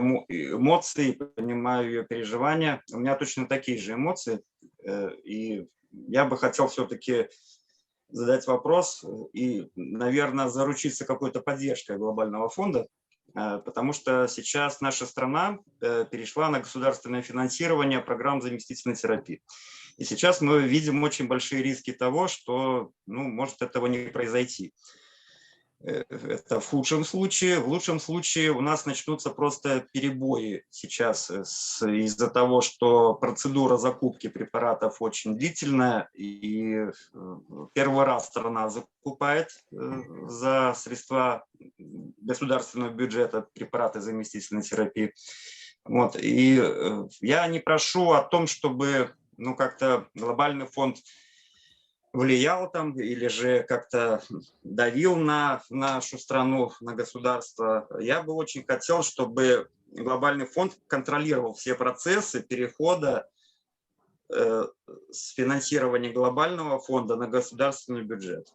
эмоции, понимаю ее переживания. У меня точно такие же эмоции. И я бы хотел все-таки задать вопрос и, наверное, заручиться какой-то поддержкой глобального фонда, потому что сейчас наша страна перешла на государственное финансирование программ заместительной терапии. И сейчас мы видим очень большие риски того, что, ну, может этого не произойти. Это в худшем случае. В лучшем случае у нас начнутся просто перебои сейчас из-за того, что процедура закупки препаратов очень длительная, и первый раз страна закупает за средства государственного бюджета препараты заместительной терапии. Вот. И я не прошу о том, чтобы как-то глобальный фонд влиял там или же как-то давил на нашу страну, на государство. Я бы очень хотел, чтобы глобальный фонд контролировал все процессы перехода с финансирования глобального фонда на государственный бюджет.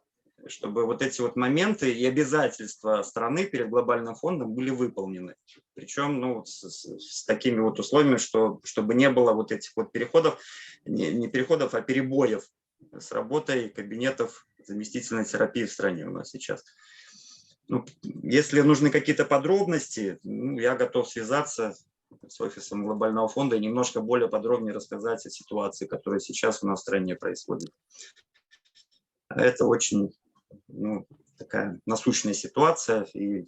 Чтобы вот эти вот моменты и обязательства страны перед глобальным фондом были выполнены. Причем с такими вот условиями, чтобы не было вот этих вот переходов, не переходов, а перебоев с работой кабинетов заместительной терапии в стране у нас сейчас. Если нужны какие-то подробности, я готов связаться с офисом глобального фонда и немножко более подробнее рассказать о ситуации, которая сейчас у нас в стране происходит. Это очень такая насущная ситуация, и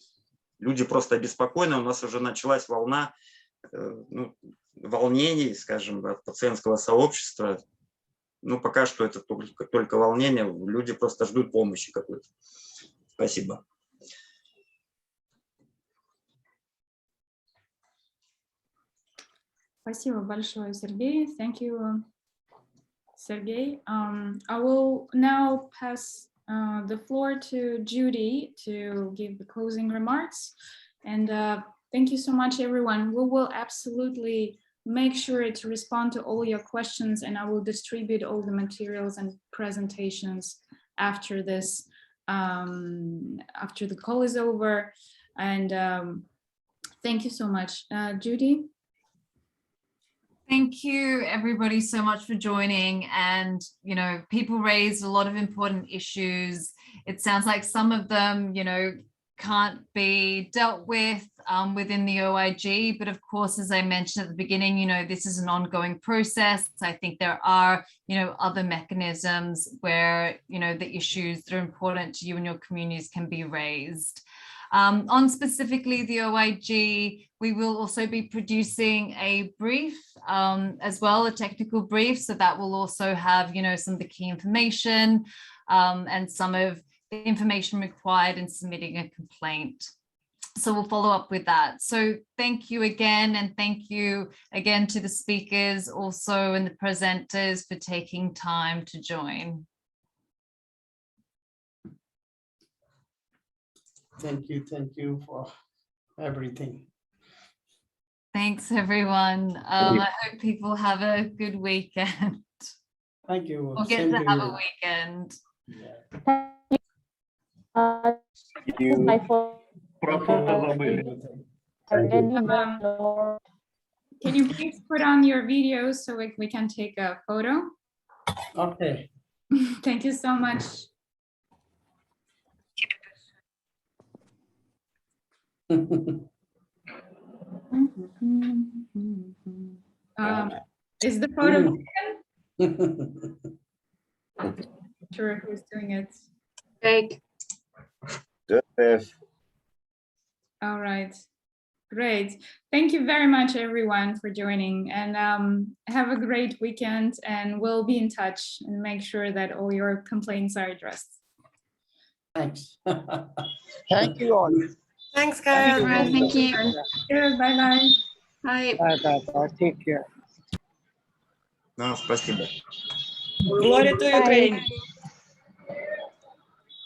люди просто обеспокоены. У нас уже началась волна волнений, скажем, от пациентского сообщества. Пока что это только волнение, люди просто ждут помощи какой-то. Спасибо. Спасибо большое, Сергей. Thank you, Sergey. I will now pass the floor to Judy to give the closing remarks. And thank you so much, everyone. We will absolutely make sure to respond to all your questions, and I will distribute all the materials and presentations after this, after the call is over. And thank you so much. Judy? Thank you, everybody, so much for joining. And, people raised a lot of important issues. It sounds like some of them, can't be dealt with within the OIG. But of course, as I mentioned at the beginning, this is an ongoing process. I think there are, other mechanisms where, the issues that are important to you and your communities can be raised. On specifically the OIG, we will also be producing a brief as well, a technical brief. So that will also have, some of the key information and some of the information required in submitting a complaint. So we'll follow up with that. So thank you again, and thank you again to the speakers also and the presenters for taking time to join. Thank you for everything. Thanks, everyone. I hope people have a good weekend. Thank you. Or get to have a weekend. Yeah. My phone. Can you please put on your video so we can take a photo? Okay. Thank you so much. Is the photo taken? Sure who's doing it. Fake. All right, great. Thank you very much, everyone, for joining, and have a great weekend, and we'll be in touch and make sure that all your complaints are addressed. Thanks. Thank you all. Thanks, guys. Thank you. Bye-bye. Bye. Bye. Take care. Спасибо. Glory to Ukraine.